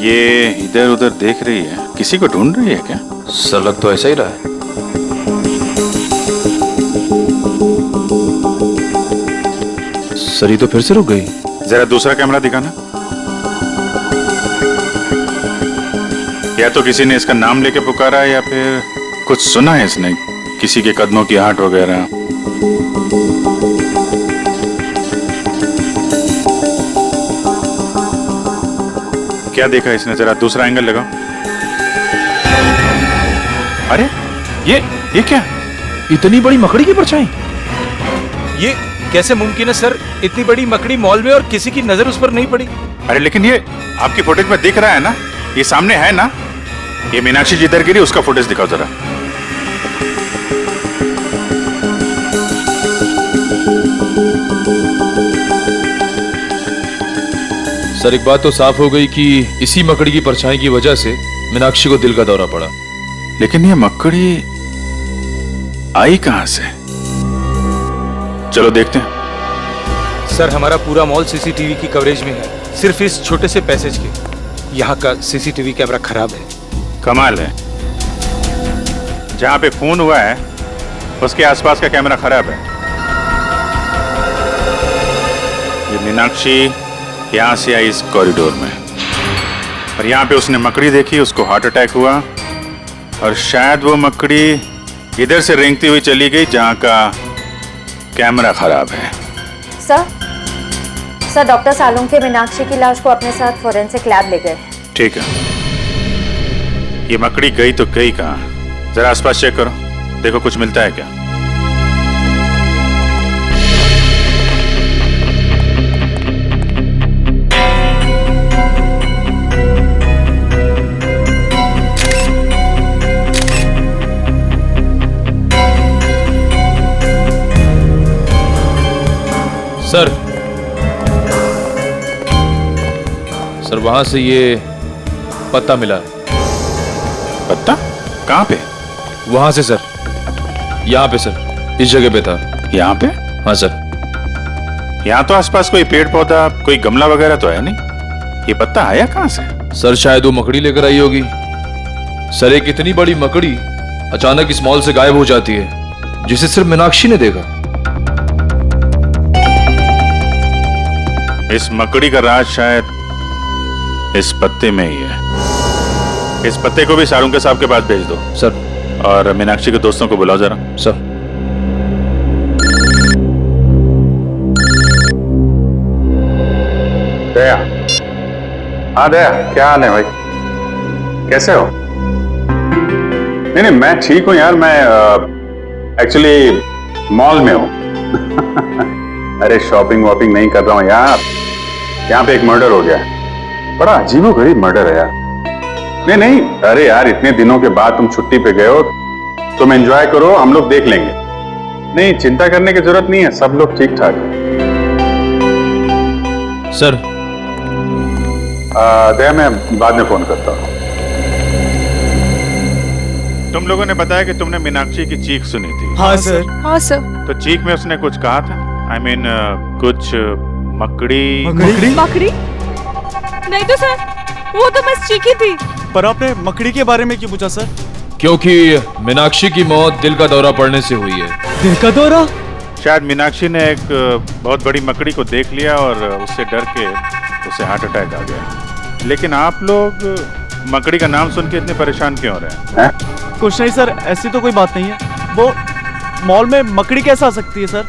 ये इधर उधर देख रही है, किसी को ढूंढ रही है क्या? सर लग तो ऐसा ही रहा है। सर ये तो फिर से रुक गई। जरा दूसरा कैमरा दिखाना। या तो किसी ने इसका नाम लेके पुकारा या फिर कुछ सुना है इसने, किसी के कदमों की आहट वगैरह। क्या देखा इसने? जरा दूसरा एंगल लगाओ। अरे ये क्या? इतनी बड़ी मकड़ी की परछाई? ये कैसे मुमकिन है सर? इतनी बड़ी मकड़ी मॉल में और किसी की नजर उस पर नहीं पड़ी। अरे लेकिन ये आपकी फुटेज में दिख रहा है ना, ये सामने है ना। ये मीनाक्षी जिधर गिरी उसका फुटेज दिखाओ जरा। सर एक बात तो साफ हो गई कि इसी मकड़ी की परछाई की वजह से मीनाक्षी को दिल का दौरा पड़ा। लेकिन ये मकड़ी आई कहां से? चलो देखते हैं। सर हमारा पूरा मॉल सीसीटीवी की कवरेज में है, सिर्फ इस छोटे से पैसेज के। यहाँ का सीसीटीवी कैमरा खराब है। कमाल है, जहां पे खून हुआ है उसके आसपास का कैमरा खराब है। ये मीनाक्षी यहां से आई इस कॉरिडोर में, और यहां पे उसने मकड़ी देखी, उसको हार्ट अटैक हुआ, और शायद वो मकड़ी इधर से रेंगती हुई चली गई जहां का कैमरा खराब है। सर डॉक्टर सालुंके मीनाक्षी की लाश को अपने साथ फोरेंसिक लैब ले गए। ठीक है, ये मकड़ी गई तो गई कहाँ? जरा आसपास चेक करो, देखो कुछ मिलता है क्या। सर वहां से ये पत्ता मिला है। पत्ता? कहाँ पे? वहां से सर, यहाँ पे सर, इस जगह पे था। यहाँ पे? हाँ सर। यहाँ तो आसपास कोई पेड़ पौधा, कोई गमला वगैरह तो है नहीं। ये पत्ता आया कहाँ से? सर शायद वो मकड़ी लेकर आई होगी। सर एक इतनी बड़ी मकड़ी अचानक इस मॉल से गायब हो जाती है, जिसे सिर्फ मीनाक्षी ने देखा। इस मकड़ी का राज शायद इस पत्ते में ही है। इस पत्ते को भी सारुंके साहब के पास भेज दो सर, और मीनाक्षी के दोस्तों को बुलाओ जरा। सर। दया, हाँ दया, क्या हाल है भाई? कैसे हो? नहीं मैं ठीक हूं यार, मैं एक्चुअली मॉल में हूं। अरे शॉपिंग वॉपिंग नहीं कर रहा हूं यार, यहाँ पे एक मर्डर हो गया है। बड़ा अजीबोगरीब मर्डर है यार। नहीं अरे यार, इतने दिनों के बाद तुम छुट्टी पे गए हो, तुम एंजॉय करो, हम लोग देख लेंगे। नहीं चिंता करने की जरूरत नहीं है, सब लोग ठीक ठाक है। सर दया, मैं बाद में फोन करता हूँ। तुम लोगों ने बताया कि तुमने मीनाक्षी की चीख सुनी थी। हाँ सर। हाँ सर। तो चीख में उसने कुछ कहा था? I mean, कुछ मकड़ी? मकड़ी? नहीं तो सर, वो तो बस चीखी थी। पर आपने मकड़ी के बारे में क्यों पूछा सर? क्योंकि मीनाक्षी की मौत दिल का दौरा पड़ने से हुई है। दिल का दौरा? शायद मीनाक्षी ने एक बहुत बड़ी मकड़ी को देख लिया और उससे डर के उसे हार्ट अटैक आ गया। लेकिन आप लोग मकड़ी का नाम सुन के इतने परेशान क्यों हो रहे हैं? कुछ नहीं सर, ऐसी तो कोई बात नहीं है। वो मॉल में मकड़ी कैसे आ सकती है सर?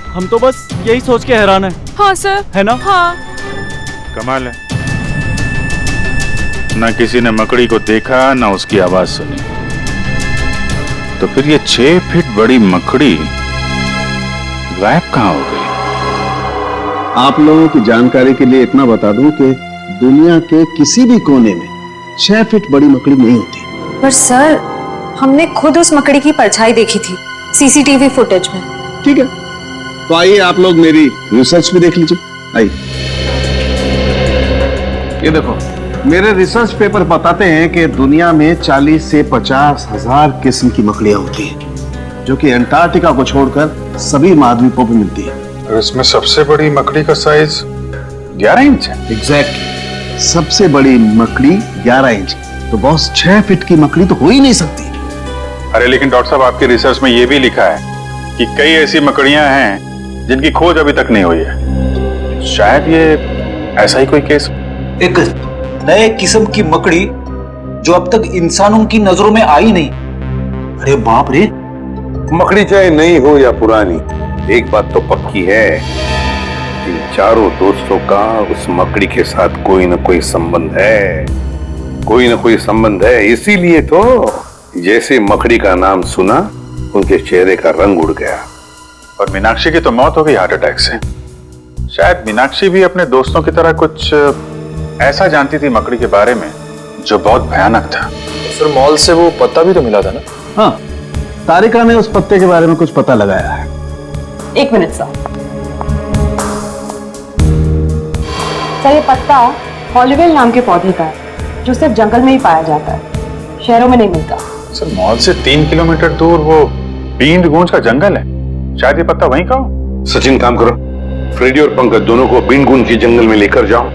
हम तो बस यही सोच के हैरान है। हाँ सर। है ना? हाँ। कमाल है, ना किसी ने मकड़ी को देखा ना उसकी आवाज सुनी, तो फिर ये 6 फीट बड़ी मकड़ी गायब कहाँ हो गई? आप लोगों की जानकारी के लिए इतना बता दूं कि दुनिया के किसी भी कोने में 6 फीट बड़ी मकड़ी नहीं होती। पर सर, हमने खुद उस मकड़ी की परछाई देखी थी सीसीटीवी फुटेज में। ठीक है, तो आइए आप लोग मेरी रिसर्च भी देख लीजिए। आइए, ये देखो, मेरे रिसर्च पेपर बताते हैं कि दुनिया में 40 से 50 हजार किस्म की मकड़ियां होती हैं, जो कि अंटार्कटिका को छोड़कर सभी महाद्वीपों पर मिलती है। और इसमें सबसे बड़ी मकड़ी का साइज 11 इंच है। एग्जैक्टली, सबसे बड़ी मकड़ी 11 इंच। तो बॉस 6 फीट की मकड़ी तो हो ही नहीं सकती। अरे लेकिन डॉक्टर साहब, आपकी रिसर्च में यह भी लिखा है कि कई ऐसी मकड़ियां हैं जिनकी खोज अभी तक नहीं हुई है। शायद ये ऐसा ही कोई केस। एक नए किस्म की मकड़ी जो अब तक इंसानों की नजरों में आई नहीं। अरे बाप रे। मकड़ी चाहे नई हो या पुरानी, एक बात तो पक्की है, इन चारों दोस्तों का उस मकड़ी के साथ कोई न कोई संबंध है, कोई न कोई संबंध है। इसीलिए तो जैसे मकड़ी का नाम सुना, उनके चेहरे का रंग उड़ गया। और मीनाक्षी की तो मौत हो गई हार्ट अटैक से। शायद मीनाक्षी भी अपने दोस्तों की तरह कुछ ऐसा जानती थी मकड़ी के बारे में जो बहुत भयानक था। सर मॉल से वो पत्ता भी तो मिला था ना? हाँ, तारिका ने उस पत्ते के बारे में कुछ पता लगाया है। 1 मिनट सर, ये पत्ता हॉलीवेल नाम के पौधे का है, जो सिर्फ जंगल में ही पाया जाता है, शहरों में नहीं मिलता। सर मॉल से 3 किलोमीटर दूर वो बींद गूंज का जंगल है, शायद ये पत्ता वहीं का हो। सचिन, काम करो, फ्रेडी और पंकज दोनों को बीनगुन के जंगल में लेकर जाओ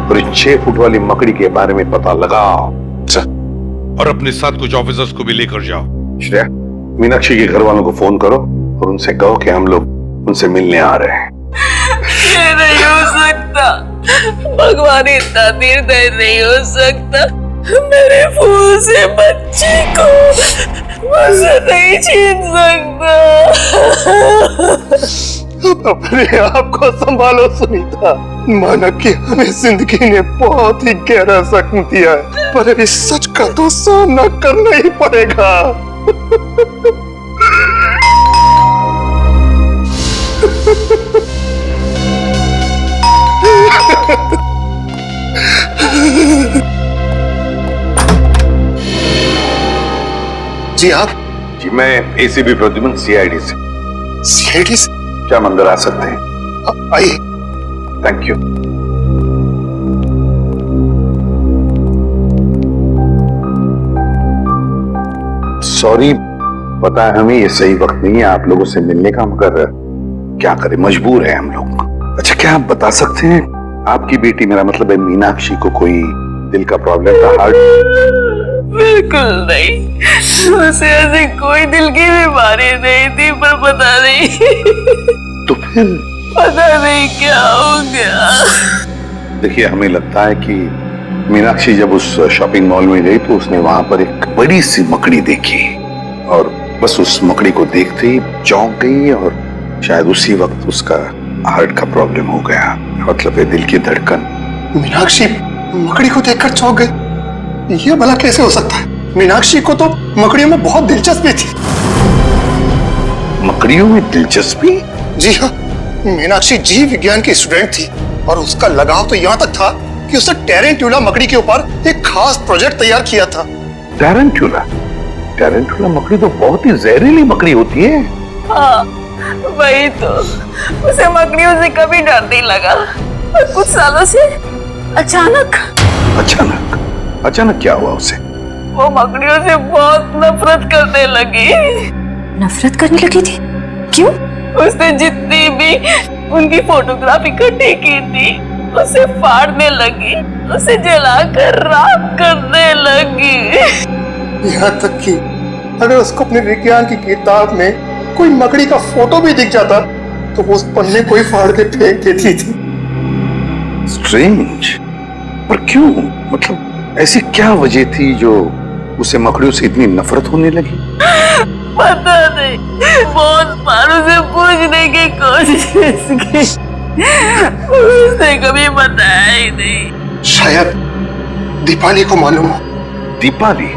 और इस 6 फुट वाली मकड़ी के बारे में पता लगाओ। और अपने साथ कुछ ऑफिसर्स को भी लेकर जाओ। श्रेया, मीनाक्षी के घर वालों को फोन करो और उनसे कहो कि हम लोग उनसे मिलने आ रहे हैं। ये नहीं हो सकता, भगवान इतना निर्दय नहीं हो सकता। मेरे फूल से बच्चे को मुझसे नहीं छीन सकता। अपने आप को संभालो सुनीता, माना कि हमें जिंदगी ने बहुत ही गहरा जख्म दिया है। पर अभी सच का तो सामना करना ही पड़ेगा। जी आप? जी मैं एसीपी प्रद्युमन सीआईडी से। सीआईडी से? क्या हम अंदर आ सकते हैं? आइए। Thank you. सॉरी, पता है हमें ये सही वक्त नहीं है आप लोगों से मिलने का, मगर क्या करें, मजबूर है हम लोग। अच्छा, क्या आप बता सकते हैं आपकी बेटी, मेरा मतलब है मीनाक्षी को कोई दिल का प्रॉब्लम था? हार्ट? बिल्कुल नहीं, उसे ऐसी कोई दिल की बीमारी नहीं थी, पर पता नहीं तो फिर पता नहीं क्या हो गया। देखिए, हमें लगता है कि मीनाक्षी जब उस शॉपिंग मॉल में गई तो उसने वहां पर एक बड़ी सी मकड़ी देखी और बस उस मकड़ी को देखते ही चौंक गई और शायद उसी वक्त उसका हार्ट का प्रॉब्लम हो गया, मतलब है दिल की धड़कन। मीनाक्षी मकड़ी को देखकर चौंक गई? ये भला कैसे हो सकता है? मीनाक्षी को तो मकड़ियों में बहुत दिलचस्पी थी। मकड़ियों में दिलचस्पी? जी हाँ, मीनाक्षी जीव विज्ञान की स्टूडेंट थी और उसका लगाव तो यहाँ तक था कि उसने टेरेंट्यूला मकड़ी के ऊपर एक खास प्रोजेक्ट तैयार किया था। टेरेंट्यूला? टेरेंट्यूला मकड़ी तो बहुत ही जहरीली मकड़ी होती है। हाँ, वही तो। उसे मकड़ियों से कभी डर नहीं लगा, और कुछ सालों से अचानक क्या हुआ उसे? वो मकड़ियों से बहुत नफरत करने लगी। नफरत करने लगी थी? क्यों? उसने जितनी भी उनकी फोटोग्राफ इकट्ठी की थी उसे फाड़ने लगी, उसे जलाकर राख करने लगी। यहाँ तक कि अगर उसको अपने विज्ञान की किताब में कोई मकड़ी का फोटो भी दिख जाता तो वो उस पन्ने को ही फाड़ के फेंक देती थी। स्ट्रेंज, पर क्यों? मतलब ऐसी क्या वजह थी जो उसे मकड़ियों से इतनी नफरत होने लगी? पता नहीं, बहुत बार उसे पूछने की कोशिश की, उसने कभी बताया ही नहीं। शायद दीपाली को मालूम हो। दीपाली?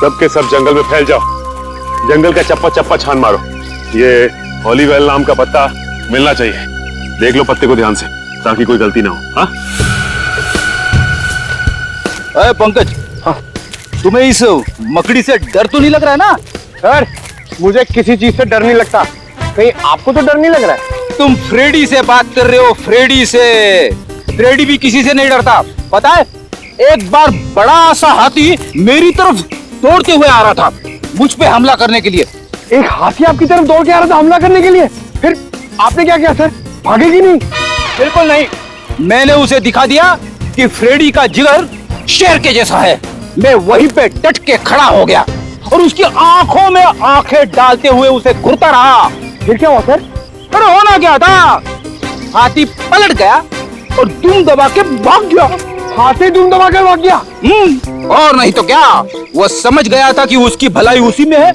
सबके सब जंगल में फैल जाओ, जंगल का चप्पा चप्पा छान मारो। ये ओलिवेल नाम का पत्ता मिलना चाहिए, देख लो पत्ते को ध्यान से ताकि कोई गलती ना हो। हाँ? अरे पंकज, हाँ, तुम्हें इस मकड़ी से डर तो नहीं लग रहा है ना? सर, मुझे किसी चीज से डर नहीं लगता। कहीं आपको तो डर नहीं लग रहा है? तुम फ्रेडी से बात कर रहे हो, फ्रेडी से। फ्रेडी भी किसी से नहीं डरता, पता है? एक बार बड़ा सा हाथी मेरी तरफ दौड़ते हुए आ रहा था, मुझ पे हमला करने के लिए। एक हाथी आपकी तरफ दौड़ के आ रहा था हमला करने के लिए? फिर आपने क्या किया सर? भागेगी नहीं? बिल्कुल नहीं, मैंने उसे दिखा दिया कि फ्रेडी का जिगर शेर के जैसा है। मैं वहीं पे डट के खड़ा हो गया और उसकी आंखों में आंखें डालते हुए उसे घूरता रहा। फिर क्या हुआ सर? अरे होना क्या था, हाथी पलट गया और दुम दबा के भाग गया। हाथी दुम दबा के भाग गया? और नहीं तो क्या, वो समझ गया था कि उसकी भलाई उसी में है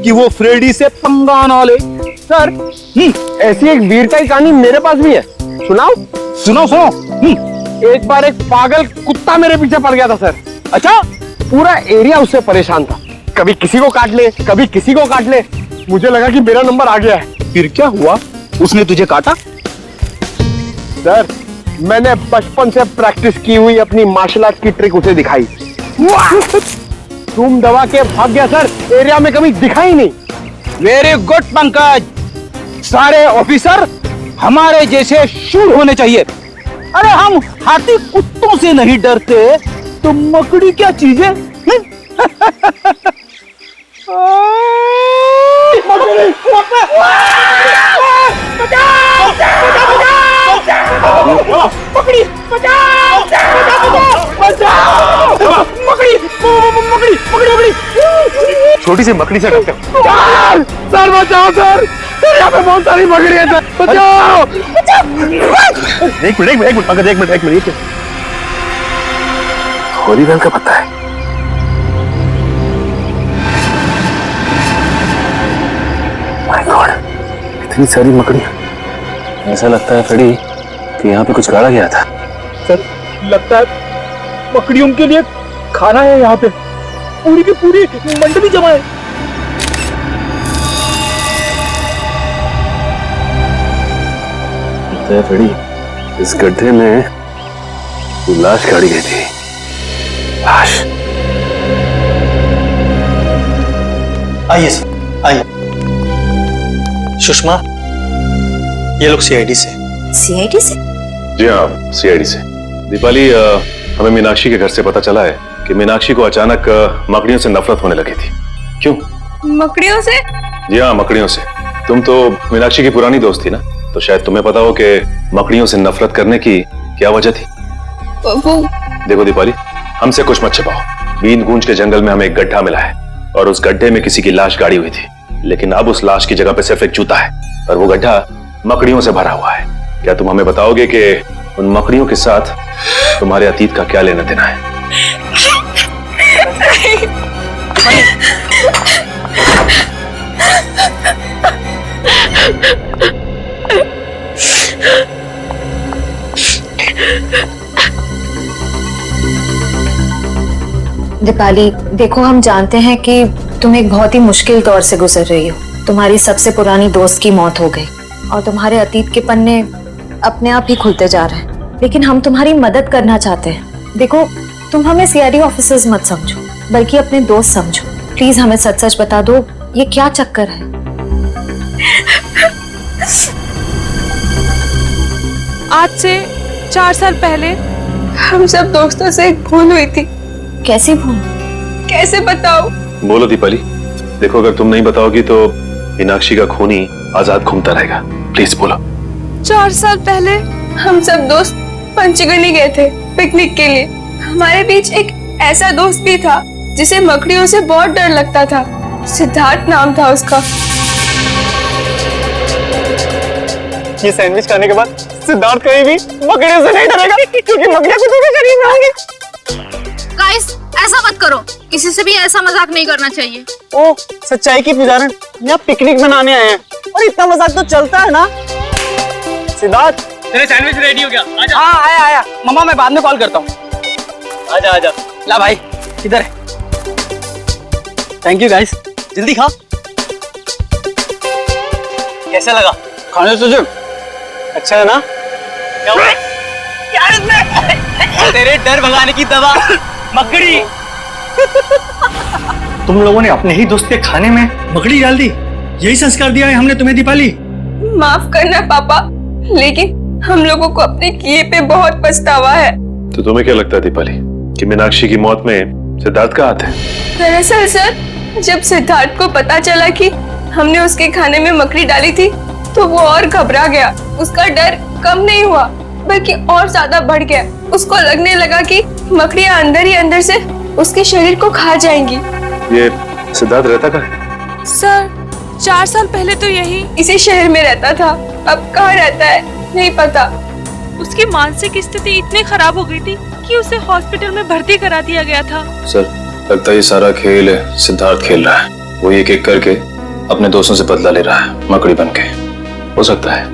कि वो फ्रेडी से पंगा ना ले। सर, ऐसी एक वीरता की कहानी मेरे पास भी है, सुनाओ? सुनो। एक बार एक पागल कुत्ता मेरे पीछे पड़ गया था सर। अच्छा? पूरा एरिया उससे परेशान था, कभी किसी को काट ले, कभी किसी को काट ले। मुझे लगा कि मेरा नंबर आ गया है। फिर क्या हुआ, उसने तुझे काटा? सर, मैंने बचपन से प्रैक्टिस की हुई अपनी मार्शल आर्ट की ट्रिक उसे दिखाई, तुम दबा के भाग गया सर, एरिया में कभी दिखा ही नहीं। वेरी गुड पंकज, सारे ऑफिसर हमारे जैसे शूर होने चाहिए। अरे हम हाथी कुत्तों से नहीं डरते तो मकड़ी क्या चीज है? छोटी सी मकड़ी से डरते हो? सर बचाओ सर, यहाँ पे बहुत सारी मकड़ी है सर, बचाओ। एक मिनट पंकज, एक मिनट। ओलिवेल का पता है? माय गॉड, इतनी सारी मकड़ियां। ऐसा लगता है फ्रेडी कि यहाँ पे कुछ गाड़ा गया था। सर लगता है मकड़ियों के लिए खाना है यहाँ पे। पूरी की पूरी मंडली जमा है। फ्रेडी, इस गड्ढे में लाश गाड़ी गई थी। लाश। आइए सर, आइए। सुषमा, ये लोग सीआईडी से। सीआईडी से? जी हाँ, सीआईडी से। दीपाली, हमें मीनाक्षी के घर से पता चला है कि मीनाक्षी को अचानक मकड़ियों से नफरत होने लगी थी। क्यों? मकड़ियों से? जी हाँ, मकड़ियों से। तुम तो मीनाक्षी की पुरानी दोस्त थी ना, तो शायद तुम्हें पता हो कि मकड़ियों से नफरत करने की क्या वजह थी। वो देखो दीपाली, हमसे कुछ मत छिपाओ। बीन गूंज के जंगल में हमें एक गड्ढा मिला है और उस गड्ढे में किसी की लाश गाड़ी हुई थी, लेकिन अब उस लाश की जगह पे सिर्फ एक जूता है और वो गड्ढा मकड़ियों से भरा हुआ है। क्या तुम हमें बताओगे कि उन मकड़ियों के साथ तुम्हारे अतीत का क्या लेना देना है? दीपाली, देखो हम जानते हैं कि तुम एक बहुत ही मुश्किल दौर से गुजर रही हो। तुम्हारी सबसे पुरानी दोस्त की मौत हो गई और तुम्हारे अतीत के पन्ने अपने आप ही खुलते जा रहे हैं, लेकिन हम तुम्हारी मदद करना चाहते हैं। देखो, तुम हमें सीआईडी ऑफिसर्स मत समझो, बल्कि अपने दोस्त समझो। प्लीज हमें सच सच बता दो, ये क्या चक्कर है? आज से 4 साल पहले हम सब दोस्तों से एक भूल हुई थी। कैसी भूल? कैसे बताओ? बोलो दीपाली। देखो, अगर तुम नहीं बताओगी तो मीनाक्षी का खूनी आजाद घूमता रहेगा। प्लीज बोलो। 4 साल पहले हम सब दोस्त पंचगनी गए थे पिकनिक के लिए। हमारे बीच एक ऐसा दोस्त भी था जिसे मकड़ियों से बहुत डर लगता था। सिद्धार्थ नाम था उसका। ये सैंडविच खाने के बाद सिद्धार्थ कहीं भी मकड़ियों से नहीं डरेगा, क्योंकि मकड़ियां कुत्तों के शरीर में होंगी। गाइस, ऐसा मत करो। किसी से भी ऐसा मजाक नहीं करना चाहिए। ओ, सच्चाई की पुजारन, यहाँ पिकनिक मनाने आए हैं और इतना मजाक तो चलता है ना। सिद्धार्थ, तेरे सैंडविच रेडी हो गया? आजा। हाँ, आया। मम्मा, मैं बाद में कॉल करता हूँ। आजा आजा। ला भाई, इधर है। Thank you guys. जल्दी खा। कैसा लगा? खाने से जो अच्छा है ना? क्या हुआ? क्या इसमें? तेरे डर भगाने की दवा, मकड़ी। तुम लोगों ने अपने ही दोस्त के खाने में मकड़ी डाल दी। यही संस्कार दिया है हमने तुम्हें दीपाली। माफ करना पापा, लेकिन हम लोगों को अपने किए पे बहुत पछतावा है। तो तुम्हें क्या लगता है दीपाली कि मीनाक्षी की मौत में सिद्धार्थ का हाथ है? दरअसल सर, जब सिद्धार्थ को पता चला कि हमने उसके खाने में मकड़ी डाली थी, तो वो और घबरा गया। उसका डर कम नहीं हुआ, बल्कि और ज्यादा बढ़ गया। उसको लगने लगा कि मकड़ियां अंदर ही अंदर से उसके शरीर को खा जाएंगी। ये सिद्धार्थ रहता कहाँ है? सर, 4 साल पहले तो यही इसी शहर में रहता था। अब कहाँ रहता है नहीं पता। उसकी मानसिक स्थिति इतनी खराब हो गई थी कि उसे हॉस्पिटल में भर्ती करा दिया गया था। सर, लगता है ये सारा खेल सिद्धार्थ खेल रहा है। वो एक एक करके अपने दोस्तों से बदला ले रहा है, मकड़ी बन के। हो सकता है।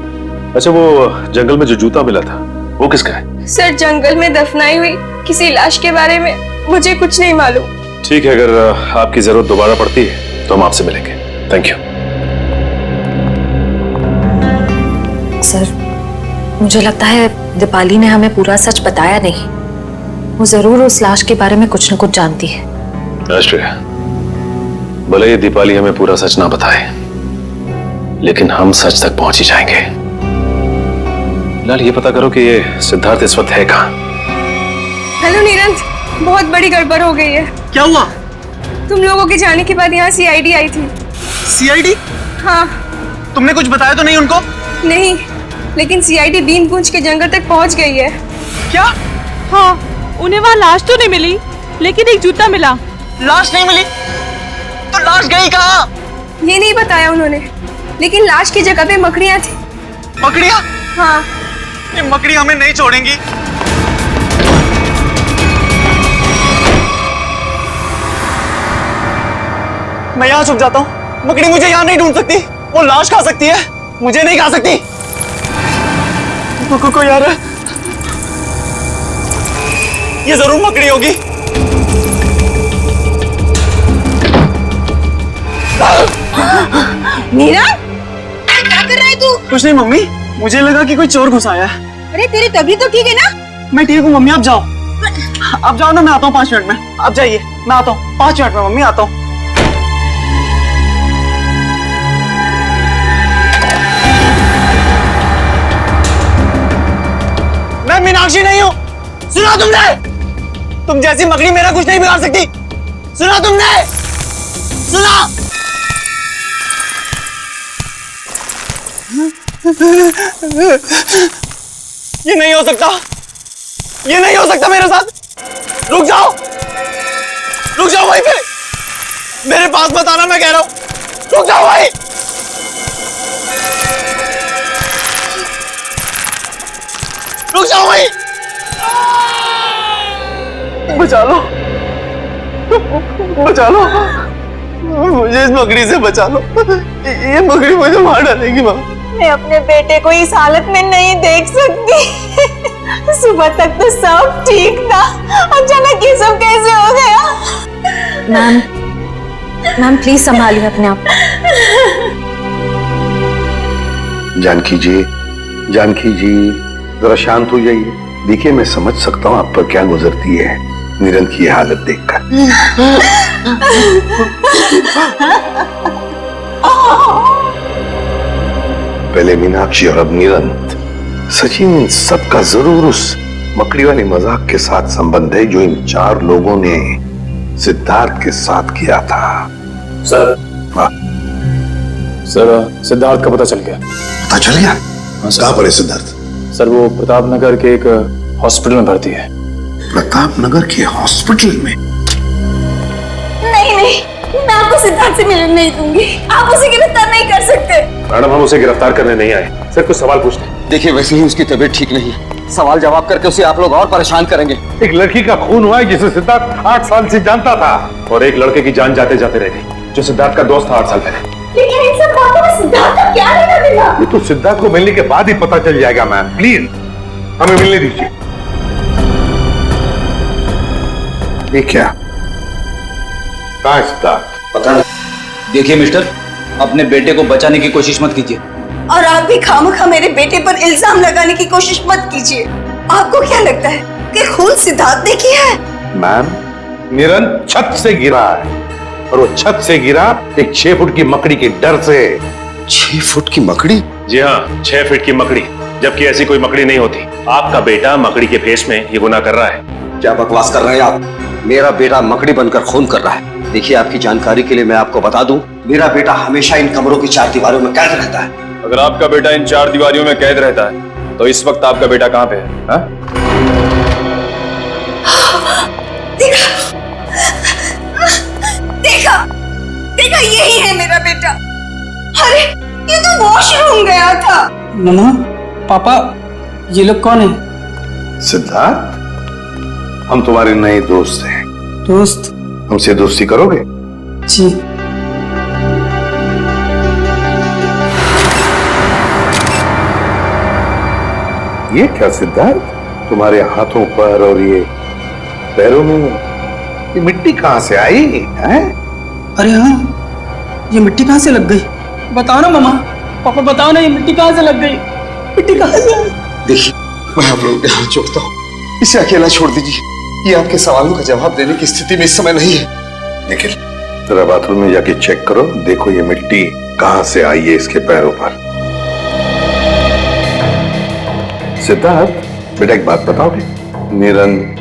अच्छा, वो जंगल में जो जूता मिला था वो किसका है? सर, जंगल में दफनाई हुई किसी लाश के बारे में मुझे कुछ नहीं मालूम। ठीक है, अगर आपकी जरूरत दोबारा पड़ती है तो हम आपसे मिलेंगे। Thank you. सर, मुझे लगता है दीपाली ने हमें पूरा सच बताया नहीं। वो जरूर उस लाश के बारे में कुछ न कुछ जानती है। आश्रया, भले ये दीपाली हमें पूरा सच ना बताए, लेकिन हम सच तक पहुंच ही जाएंगे। फिलहाल ये पता करो कि ये सिद्धार्थ इस वक्त है कहाँ। हेलो नीरज, बहुत बड़ी गड़बड़ हो गई है। क्या हुआ? तुम लोगों के जाने के बाद यहाँ सीआईडी आई थी। सीआईडी? हाँ। तुमने कुछ बताया तो नहीं उनको? नहीं, लेकिन सीआईडी बीन गूंज के जंगल तक पहुँच गई है। क्या? हाँ, उन्हें वहाँ लाश तो नहीं मिली, लेकिन एक जूता मिला। लाश नहीं मिली? तो लाश गई कहाँ? ये नहीं बताया उन्होंने, लेकिन लाश की जगह पे मकड़ियाँ थी। मकड़ियाँ? हाँ। ये मकड़ी हमें नहीं छोड़ेंगी। मैं यहाँ छुप जाता हूँ। मकड़ी मुझे यहाँ नहीं ढूंढ सकती। वो लाश खा सकती है, मुझे नहीं खा सकती। कोई आ रहा है। ये जरूर मकड़ी होगी। मीरा, क्या कर रहा है तू? कुछ नहीं मम्मी, मुझे लगा कि कोई चोर घुस आया है। अरे तेरी तबीयत तो ठीक है ना? मैं ठीक हूँ मम्मी, आप जाओ। आप जाओ ना, मैं आता हूँ 5 मिनट में। आप जाइए, मैं आता हूँ 5 मिनट में मम्मी, आता हूँ। मैं मीनाक्षी नहीं हूँ, सुना तुमने? तुम जैसी मकड़ी मेरा कुछ नहीं बिगाड़ सकती, सुना तुमने? सुना? ये नहीं हो सकता, ये नहीं हो सकता मेरे साथ। रुक जाओ वहीं पे, मेरे पास मत आना, मैं कह रहा हूं। रुक जाओ वहीं। रुक जाओ वहीं। बचा लो, बचा लो मुझे, इस मकड़ी से बचा लो। ये मकड़ी मुझे मार डालेगी माँ। मैं अपने बेटे को इस हालत में नहीं देख सकती। सुबह तक तो सब ठीक था, अचानक ये सब कैसे हो गया? मैम प्लीज संभालिए अपने आप। जानकी जी जरा शांत हो जाइए। देखिए मैं समझ सकता हूँ आप पर क्या गुजरती है निरंत की हालत देखकर। पहले मीनाक्षी और अब निरंत। सचिन, इन सबका जरूर उस मकड़ी वाली मजाक के साथ संबंध है जो इन 4 लोगों ने सिद्धार्थ के साथ किया था। सर, सिद्धार्थ का पता चल गया। पता चल गया? कहाँ पर है सिद्धार्थ? सर वो प्रताप नगर के एक हॉस्पिटल में भर्ती है। प्रताप नगर के हॉस्पिटल में? नहीं, मैं आपको सिद्धार्थ से मिलने नहीं दूंगी। आप उसे गिरफ्तार नहीं कर सकते। मैडम, हम उसे गिरफ्तार करने नहीं आए, सिर्फ कुछ सवाल पूछते। देखिए वैसे ही उसकी तबीयत ठीक नहीं है, सवाल जवाब करके उसे आप लोग और परेशान करेंगे। एक लड़की का खून हुआ है जिसे सिद्धार्थ 8 साल से जानता था, और एक लड़के की जान जाते जाते रह गई जो सिद्धार्थ का दोस्त था 8 साल पहले। लेकिन इन सब बातों में सिद्धार्थ का क्या लेना देना? ये तो सिद्धार्थ को मिलने के बाद ही पता चल जाएगा। मैम प्लीज हमें मिलने दीजिए। ये क्या? कहाँ है सिद्धार्थ? पता नहीं। देखिए मिस्टर, अपने बेटे को बचाने की कोशिश मत कीजिए। और आप भी खामखा मेरे बेटे पर इल्जाम लगाने की कोशिश मत कीजिए। आपको क्या लगता है कि खून सिद्धार्थ ने किया है? मैम, निरंत छत से गिरा है, और वो छत से गिरा एक 6 फुट की मकड़ी के डर से। 6 फुट की मकड़ी? जी हाँ, 6 फीट की मकड़ी, जबकि ऐसी कोई मकड़ी नहीं होती। आपका बेटा मकड़ी के भेष में ये गुनाह कर रहा है। क्या बकवास कर रहे हैं आप? मेरा बेटा मकड़ी बनकर खून कर रहा है। देखिए आपकी जानकारी के लिए मैं आपको बता दूं, मेरा बेटा हमेशा इन कमरों की 4 दीवारों में कैद रहता है। अगर आपका बेटा इन 4 दीवारों में कैद रहता है तो इस वक्त आपका बेटा कहाँ पे है? हा? देखा यही है मेरा बेटा। अरे ये तो वॉशरूम गया था। मम्मा, पापा, ये लोग कौन है? सिद्धार्थ, हम तुम्हारे नए दोस्त हैं। दोस्त? हमसे दोस्ती करोगे? जी। ये क्या सिद्धार्थ, तुम्हारे हाथों पर और ये पैरों में ये मिट्टी कहां से आई है? अरे हाँ, ये मिट्टी कहाँ से लग गई? बताओ ना मामा, पापा बताओ ना, ये मिट्टी कहाँ से लग गई? मिट्टी कहाँ से आई? देखिए मैं आप लोगों के हाथ जोड़ता हूँ, इसे अकेला छोड़ दीजिए। ये आपके सवालों का जवाब देने की स्थिति में इस समय नहीं है। निखिल, जरा बाथरूम में जाके चेक करो, देखो ये मिट्टी कहां से आई है इसके पैरों पर। सिद्धार्थ बेटा एक बात बताओगे? निरंत,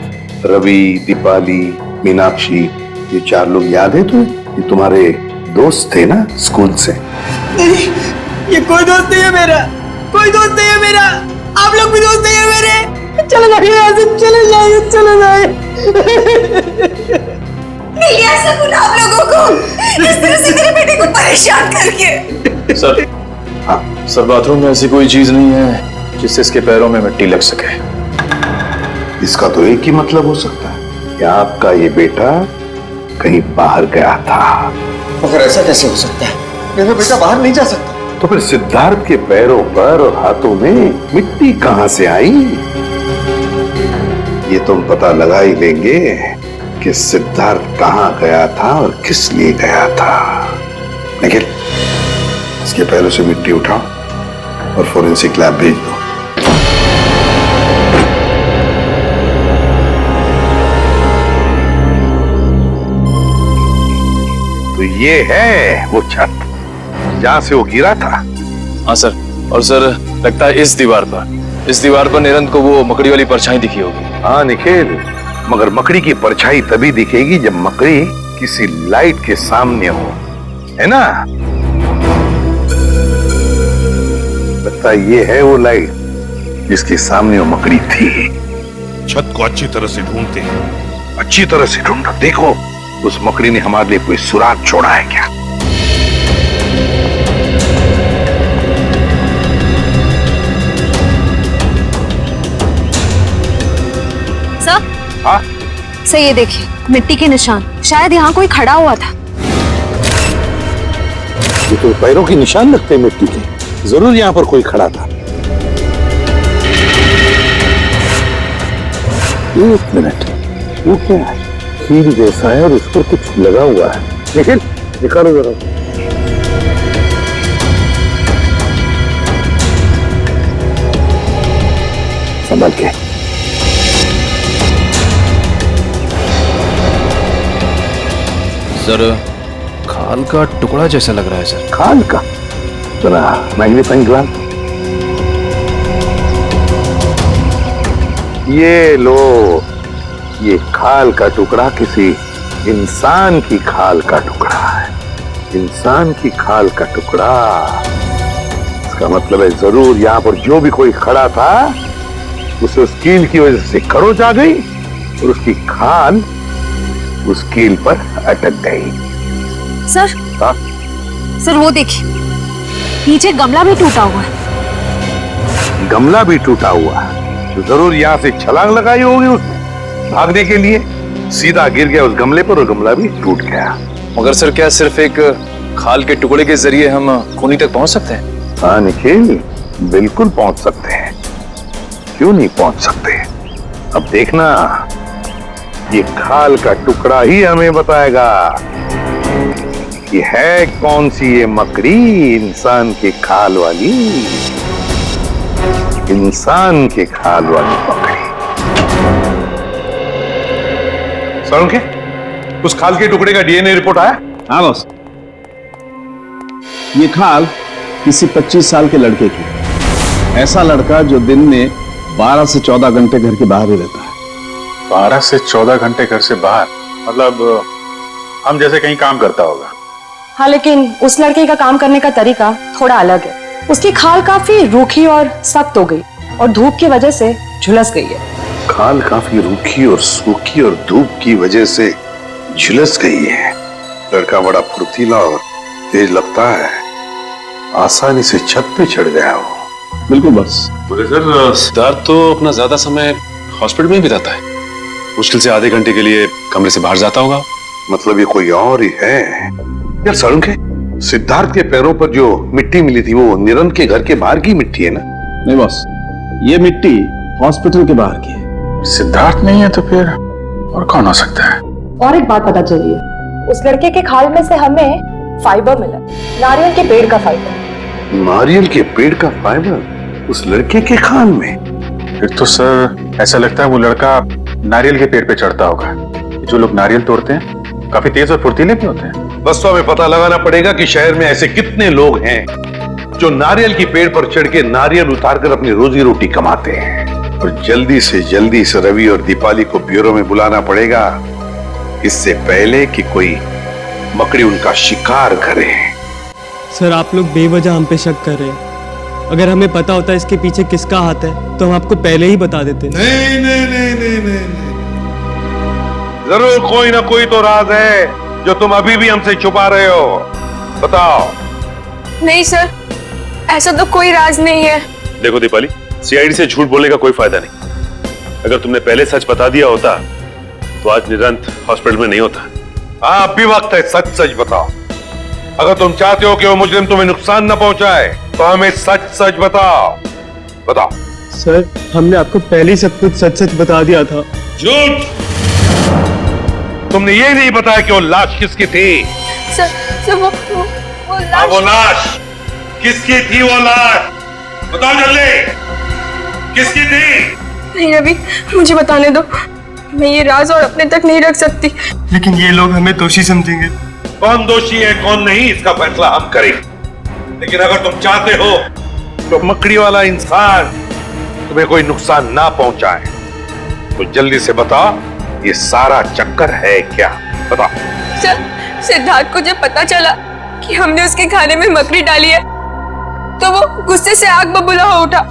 रवि, दीपाली, मीनाक्षी, ये 4 लोग याद है तुम्हें? ये तुम्हारे दोस्त थे ना स्कूल से? नहीं, ये कोई दोस्त नहीं है मेरा, कोई दोस्त नहीं है मेरा। आप लोग भी दोस्त नहीं है मेरे। चले जाइए यहाँ से, चले जाइए, चले जाइए। नहीं ऐसा गुना आप लोगों को, इस तरह से मेरे बेटे को परेशान करके। सर, हाँ सर, बाथरूम में ऐसी कोई चीज नहीं है जिससे इसके पैरों में मिट्टी लग सके। इसका तो एक ही मतलब हो सकता है कि आपका ये बेटा कहीं बाहर गया था। मगर ऐसा कैसे हो सकता है? मेरा बेटा बाहर नहीं जा सकता। तो फिर सिद्धार्थ के पैरों पर और हाथों में मिट्टी कहां से आई? ये तुम पता लगा ही लेंगे कि सिद्धार्थ कहाँ गया था और किस लिए गया था। निखिल, इसके पहले से मिट्टी उठाओ और फोरेंसिक लैब भेज दो। तो ये है वो छत जहां से वो गिरा था। हाँ सर, और सर लगता है इस दीवार पर निरंत को वो मकड़ी वाली परछाई दिखी होगी। हाँ निखिल, मगर मकड़ी की परछाई तभी दिखेगी जब मकड़ी किसी लाइट के सामने हो, है ना? लगता है ये है वो लाइट जिसके सामने वो मकड़ी थी। छत को अच्छी तरह से ढूंढते हैं। अच्छी तरह से ढूंढो, देखो उस मकड़ी ने हमारे लिए कोई सुराग छोड़ा है क्या? सर, हाँ? सर ये देखिए, मिट्टी के निशान, शायद यहाँ कोई खड़ा हुआ था। ये तो पैरों के निशान लगते हैं मिट्टी के, जरूर यहाँ पर कोई खड़ा था। एक मिनट, वो क्या है? कील जैसा है और उस पर कुछ लगा हुआ है। निखिल, निकालो जरा। संभल के। सर, खाल का टुकड़ा जैसा लग रहा है सर। खाल का? जरा मैग्नीफाइंग ग्लास। ये लो, ये खाल का टुकड़ा किसी इंसान की खाल का टुकड़ा है। इंसान की खाल का टुकड़ा, इसका मतलब है जरूर यहाँ पर जो भी कोई खड़ा था उसे उस कील की वजह से खरोच आ गई और उसकी खाल उस कील पर अटक गई। सर, हाँ? सर वो देखिए, नीचे गमला भी टूटा हुआ है। गमला भी टूटा हुआ है तो जरूर यहाँ से छलांग लगाई होगी उसने भागने के लिए, सीधा गिर गया उस गमले पर और गमला भी टूट गया। मगर सर, क्या सिर्फ एक खाल के टुकड़े के जरिए हम खूनी तक पहुंच सकते हैं? हाँ निखिल, बिल्कुल पहुंच सकते हैं, क्यों नहीं पहुंच सकते। अब देखना, ये खाल का टुकड़ा ही हमें बताएगा कि है कौन सी ये मकड़ी इंसान के खाल वाली, इंसान के खाल वाली मकड़ी। सर, के उस खाल के टुकड़े का डीएनए रिपोर्ट आया? हाँ बॉस, ये खाल किसी 25 साल के लड़के की। ऐसा लड़का जो दिन में 12 से 14 घंटे घर के बाहर ही रहता है। 12 से 14 घंटे घर से बाहर, मतलब हम जैसे कहीं काम करता होगा। हाँ, लेकिन उस लड़के का काम करने का तरीका थोड़ा अलग है। उसकी खाल काफी रूखी और सख्त हो गई और धूप की वजह से झुलस गई है। खाल काफी रूखी और सूखी और धूप की वजह से झुलस गई है। लड़का बड़ा फुर्तीला और तेज लगता है, आसानी से छत पे चढ़ गया हो। बिल्कुल बस। बोले सर, सिद्धार्थ तो अपना ज्यादा समय हॉस्पिटल में ही बिताता है। मुश्किल से आधे घंटे के लिए कमरे से बाहर जाता होगा। मतलब ये कोई और ही है यार। सड़ुंखे, सिद्धार्थ के पैरों पर जो मिट्टी मिली थी वो निरंत के घर के बाहर की मिट्टी है ना? नहीं बॉस, ये मिट्टी हॉस्पिटल के बाहर की है। सिद्धार्थ नहीं है तो फिर और कौन हो सकता है? और एक बात पता चली है, उस लड़के के खाल में से हमें फाइबर मिला, नारियल के पेड़ का फाइबर। नारियल के पेड़ का फाइबर उस लड़के के खाल में? फिर तो सर ऐसा लगता है वो लड़का नारियल के पेड़ पे चढ़ता होगा। जो लोग नारियल तोड़ते हैं काफी तेज और फुर्तीले भी होते हैं। बस तो हमें पता लगाना पड़ेगा कि शहर में ऐसे कितने लोग हैं जो नारियल की पेड़ पर चढ़ के नारियल उतारकर अपनी रोजी रोटी कमाते हैं। और जल्दी से जल्दी इस रवि और दीपाली को ब्यूरो में बुलाना पड़ेगा, इससे पहले कि कोई मकड़ी उनका शिकार करे। सर, आप लोग बेवजह हम पे शक कर रहे हैं। अगर हमें पता होता इसके पीछे किसका हाथ है तो हम आपको पहले ही बता देते। नहीं नहीं नहीं नहीं नहीं, जरूर कोई ना कोई तो राज है जो तुम अभी भी हमसे छुपा रहे हो। बताओ। नहीं सर, ऐसा तो कोई राज नहीं है। देखो दीपाली, सीआईडी से झूठ बोलने का कोई फायदा नहीं। अगर तुमने पहले सच बता दिया होता तो आज निरंत हॉस्पिटल में नहीं होता। हाँ, अब भी वक्त है, सच सच बताओ। अगर तुम चाहते हो कि वो मुजरिम तुम्हें नुकसान न पहुंचाए तो हमें सच सच बताओ। बताओ। सर, हमने आपको पहले ही सब कुछ सच सच बता दिया था। झूठ। तुमने ये नहीं बताया कि वो लाश किसकी थी। सर वो हाँ, वो लाश किसकी थी? वो लाश बताओ जल्दी, किसकी थी? नहीं रवि, मुझे बताने दो, मैं ये राज और अपने तक नहीं रख सकती। लेकिन ये लोग हमें दोषी समझेंगे। कौन दोषी है कौन नहीं इसका फैसला हम करेंगे, लेकिन अगर तुम चाहते हो तो मकड़ी वाला इंसान तुम्हें कोई नुकसान ना पहुंचाए तो जल्दी से बताओ ये सारा चक्कर है क्या? बताओ। सर, सिद्धार्थ को जब पता चला कि हमने उसके खाने में मकड़ी डाली है तो वो गुस्से से आग बबूला हो उठा।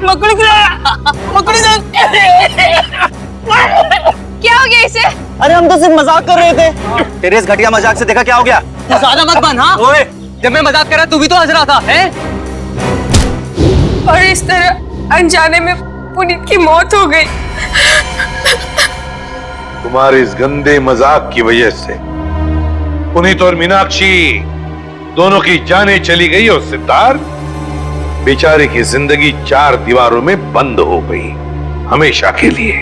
मकड़ी क्या हो गया इसे? अरे हम तो सिर्फ मजाक कर रहे थे। तेरे इस घटिया मजाक से देखा क्या हो गया? तू ज्यादा मत बन। हाँ ओए, जब मैं मजाक कर रहा तू भी तो हंस रहा था, हैं? और इस तरह अनजाने में पुनीत की मौत हो गई। तुम्हारे इस गंदे मजाक की वजह से पुनीत और मीनाक्षी दोनों की जानें चली गई और सिद्धार्थ बेचारे की जिंदगी 4 दीवारों में बंद हो गई हमेशा के लिए।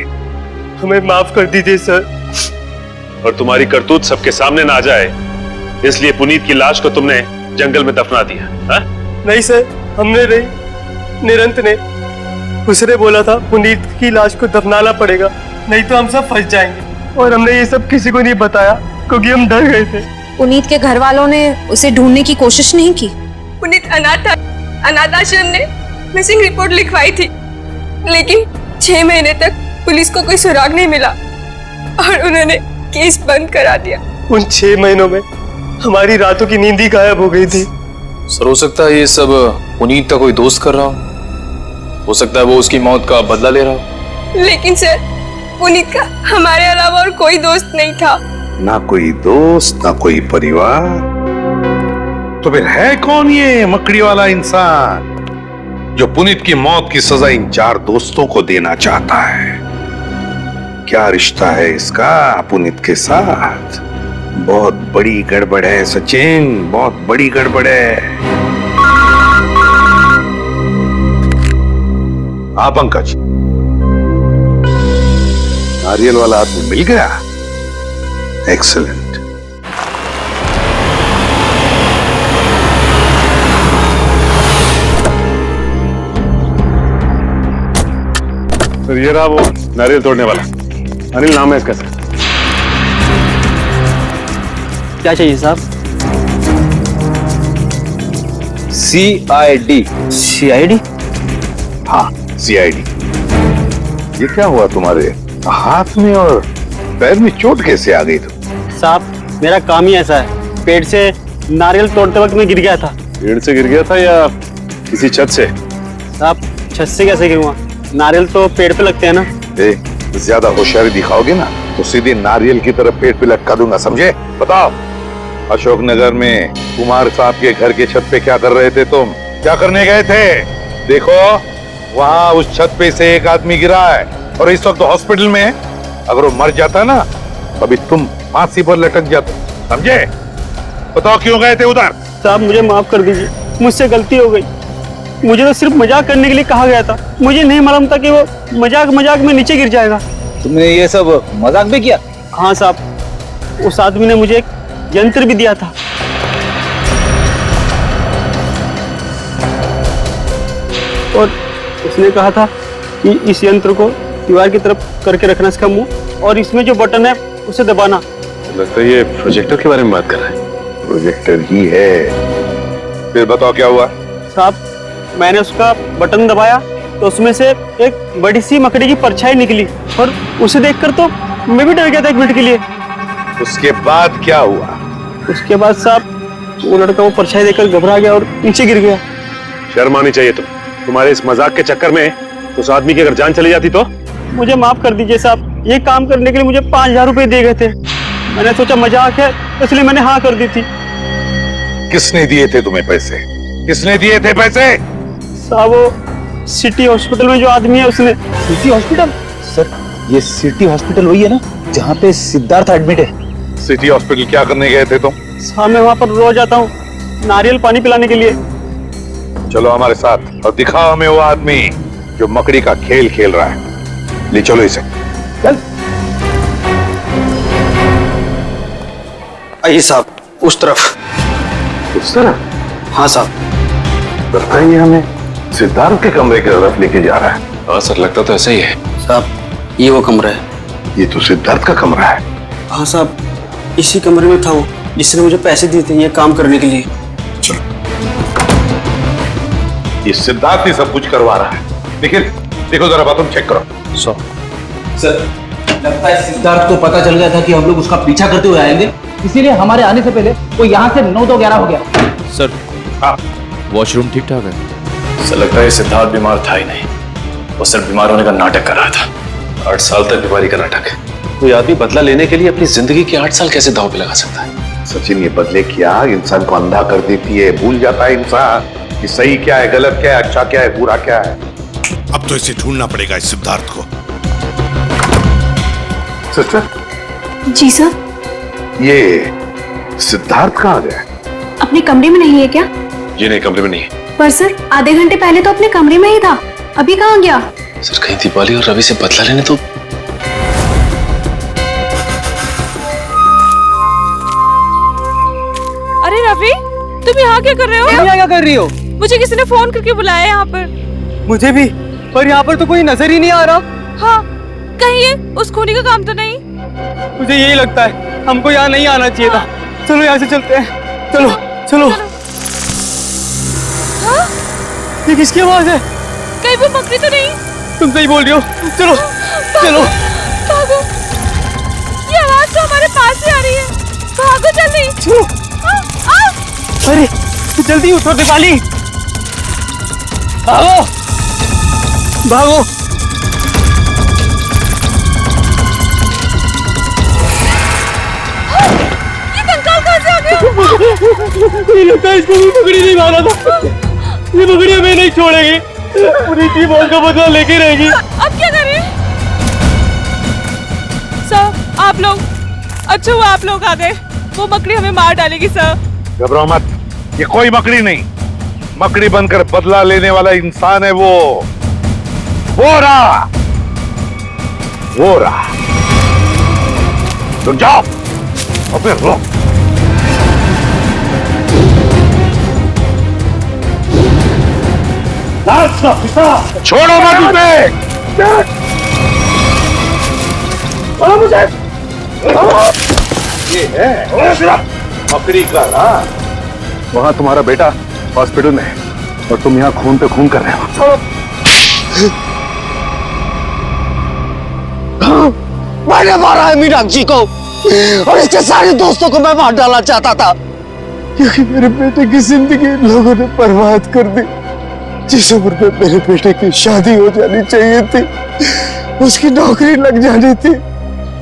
हमें माफ कर दीजिए सर। और तुम्हारी करतूत सबके सामने ना आ जाए इसलिए पुनीत की लाश को तुमने जंगल में दफना दिया। हा? नहीं सर, हमने नहीं, निरंत ने। उसने बोला था पुनीत की लाश को दफनाना पड़ेगा, नहीं तो हम सब फंस जाएंगे। और हमने ये सब किसी को नहीं बताया क्योंकि हम डर गए थे। पुनीत के घर वालों ने उसे ढूंढने की कोशिश नहीं की। पुनीत अनाथ आश्रम ने मिसिंग रिपोर्ट लिखवाई थी, लेकिन 6 महीने तक पुलिस को कोई सुराग नहीं मिला और उन्होंने केस बंद करा दिया। उन 6 महीनों में हमारी रातों की नींद ही गायब हो गई थी। सर, हो सकता है ये सब पुनीत का कोई दोस्त कर रहा हो सकता है वो उसकी मौत का बदला ले रहा हो। लेकिन सर, पुनीत का हमारे अलावा और कोई दोस्त नहीं था। ना कोई दोस्त ना कोई परिवार, तो फिर है कौन ये मकड़ी वाला इंसान जो पुनीत की मौत की सजा इन 4 दोस्तों को देना चाहता है? क्या रिश्ता है इसका पुनीत के साथ? बहुत बड़ी गड़बड़ है सचिन, बहुत बड़ी गड़बड़ है। हाँ पंकज, नारियल वाला आदमी मिल गया। एक्सीलेंट। सर ये रहा वो नारियल तोड़ने वाला, अनिल नाम है इसका। सर क्या चाहिए साहब? CID। CID? हाँ CID। ये क्या हुआ तुम्हारे हाथ में और पैर में? चोट कैसे आ गई? साहब मेरा काम ही ऐसा है, पेड़ से नारियल तोड़ते वक्त मैं गिर गया था। पेड़ से गिर गया था या किसी छत से? साहब छत से कैसे गिरूंगा? नारियल तो पेड़ पे लगते हैं ना। ज्यादा होशियारी दिखाओगे ना तो सीधे नारियल की तरफ पेड़ पे लटका दूंगा, समझे? बताओ, अशोकनगर में कुमार साहब के घर के छत पे क्या कर रहे थे तुम? क्या करने गए थे? देखो वहाँ उस छत पे से एक आदमी गिरा है और इस वक्त हॉस्पिटल में है। अगर वो मर जाता ना अभी तुम फांसी पर लटक जाते, समझे? बताओ क्यों गए थे उधर? साहब मुझे माफ कर दीजिए, मुझसे गलती हो गई। मुझे तो सिर्फ मजाक करने के लिए कहा गया था, मुझे नहीं मालूम था कि वो मजाक में नीचे गिर जाएगा। तुमने ये सब मजाक भी किया? हाँ साहब, उस आदमी ने मुझे एक यंत्र भी दिया था। और उसने कहा था कि इस यंत्र को दीवार की तरफ करके रखना इसका मुंह, और इसमें जो बटन है उसे दबाना। लगता है ये प्रोजेक्टर के बारे में बात कर रहा है। प्रोजेक्टर ही है। फिर बताओ क्या हुआ? साहब मैंने उसका बटन दबाया तो उसमें से एक बड़ी सी मकड़ी की परछाई निकली और उसे देखकर तो मैं भी डर गया था 1 मिनट के लिए। उसके बाद क्या हुआ? उसके बाद साहब वो लड़का वो परछाई देखकर घबरा गया और नीचे गिर गया। शर्म आनी चाहिए तुम्हारे इस मजाक के चक्कर में उस आदमी की अगर जान चली जाती तो? मुझे माफ कर दीजिए साहब, ये काम करने के लिए मुझे 5000 रुपए दिए गए थे। मैंने सोचा मजाक है इसलिए मैंने हाँ कर दी थी। किसने दिए थे तुम्हें पैसे? किसने दिए थे पैसे? साहब वो सिटी हॉस्पिटल में जो आदमी है उसने। City hospital? सर ये सिटी हॉस्पिटल वही है ना जहाँ पे सिद्धार्थ एडमिट है? सिटी हॉस्पिटल क्या करने गए थे तुम? साहब मैं वहाँ पर रोज आता हूँ नारियल पानी पिलाने के लिए। चलो हमारे साथ और दिखाओ हमें वो आदमी जो मकड़ी का खेल खेल रहा है। ले चलो इसे। चल। आइए साहब, उस तरफ। उस तरफ? हाँ साहब। लगता है ये हमें सिद्धार्थ के कमरे की तरफ लेके जा रहा है। हाँ सर, लगता तो ऐसा ही है। साहब ये वो कमरा है। ये तो सिद्धार्थ का कमरा है। हाँ साहब, इसी कमरे में था वो जिसने मुझे पैसे दिए थे ये काम करने के लिए। ये सिद्धार्थ ही सब कुछ करवा रहा है। निखिल देखो जरा बाथरूम चेक करो। सर, लगता है सिद्धार्थ को पता चल गया था कि हम लोग उसका पीछा करते हुए आएंगे, इसीलिए हमारे आने से पहले वो यहाँ से 9 तो 11 हो गया। सर, वॉशरूम ठीक ठाक है। सर, लगता है सिद्धार्थ बीमार था ही नहीं, वो सिर्फ बीमार होने का नाटक कर रहा था। 8 साल तक बीमारी का नाटक है। कोई आदमी बदला लेने के लिए अपनी जिंदगी के 8 साल कैसे दांव पे लगा सकता है? सचिन, ये बदले की आग इंसान को अंधा कर देती है। भूल जाता है इंसान कि सही क्या है, गलत क्या है, अच्छा क्या है, बुरा क्या है। अब तो इसे ढूंढना पड़ेगा, इस सिद्धार्थ को। सिस्टर। जी सर। ये सिद्धार्थ कहाँ गया? अपने कमरे में नहीं है क्या? जी नहीं, कमरे में नहीं है। पर सर आधे घंटे पहले तो अपने कमरे में ही था, अभी कहाँ गया? सर, कहीं दीपाली और रवि से बदला लेने तो। अरे रवि, तुम यहाँ क्या कर रहे हो? यहाँ क्या कर रही हो? मुझे किसी ने फोन करके बुलाया है यहाँ पर। मुझे भी, पर यहाँ पर तो कोई नजर ही नहीं आ रहा। हाँ, कहीं ये उस खूनी का काम तो नहीं? मुझे यही लगता है, हमको यहाँ नहीं आना चाहिए था। चलो यहाँ से चलते हैं। चलो चलो। हाँ? ये किसकी आवाज है? कहीं वो मकड़ी तो नहीं? तुम सही बोल रही हो। चलो चलो भागो, ये आवाज तो हमारे पास से आ रही है। भागो जल्दी। चलो। अरे जल्दी उठो दीपाली, भागो भागो। ये कंकाल कहाँ से आ गया? मुझे लगता है इसको भी मकड़ी नहीं मारा था। ये मकड़ी हमें नहीं छोड़ेगी, पूरी की मौत का बदला लेके रहेगी। अब क्या करें? सर, आप लोग, अच्छा हुआ आप लोग आ गए। वो मकड़ी हमें मार डालेगी सर। घबराओ मत, ये कोई मकड़ी नहीं, मकड़ी बनकर बदला लेने वाला इंसान है वो रहा। तुम जाओ और फिर रो। छोड़ो मत उसे। मुझे ये है मकड़ी का राज। वहां तुम्हारा बेटा हॉस्पिटल में है और तुम यहाँ खून पे खून कर रहे हो। मैंने मारा है मीनाक्षी को और इसके सारे दोस्तों को मैं मार डालना चाहता था, क्योंकि मेरे बेटे की जिंदगी लोगों ने बर्बाद कर दी। जिस उम्र में मेरे बेटे की शादी हो जानी चाहिए थी, उसकी नौकरी लग जानी थी,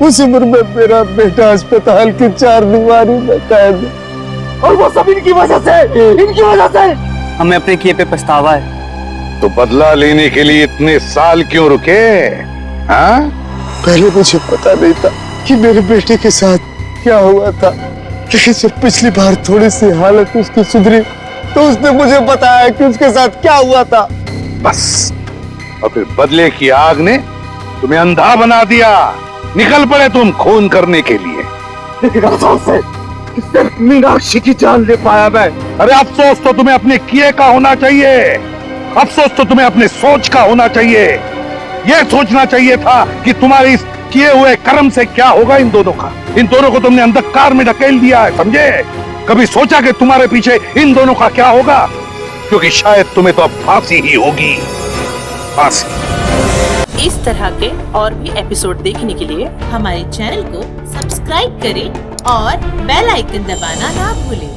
उस उम्र में मेरा बेटा अस्पताल की 4 दीवारी में कैद है। और वो सब इनकी वजह से। हमें अपने किए पे पछतावा है। तो बदला लेने के लिए इतने साल क्यों रुके? हाँ? पहले मुझे पता नहीं था कि मेरे बेटे के साथ क्या हुआ था, लेकिन जब पिछली बार थोड़ी सी हालत उसकी सुधरी तो उसने मुझे बताया कि उसके साथ क्या हुआ था। बस, और फिर बदले की आग ने तुम्हें अंधा बना दिया। निकल पड़े तुम खून करने के लिए। लेकिन अफसोस से सिर्फ मीनाक्षी की जान ले पाया मैं। अरे अफसोस तो तुम्हें अपने किए का होना चाहिए, अफसोस तो तुम्हें अपने सोच का होना चाहिए। यह सोचना चाहिए था कि तुम्हारे इस किए हुए कर्म से क्या होगा इन दोनों का। इन दोनों को तुमने अंधकार में ढकेल दिया है, समझे? कभी सोचा कि तुम्हारे पीछे इन दोनों का क्या होगा? क्योंकि शायद तुम्हें तो अब फांसी ही होगी, फांसी। इस तरह के और भी एपिसोड देखने के लिए हमारे चैनल को सब्सक्राइब करें और बेल आइकन दबाना ना भूलें।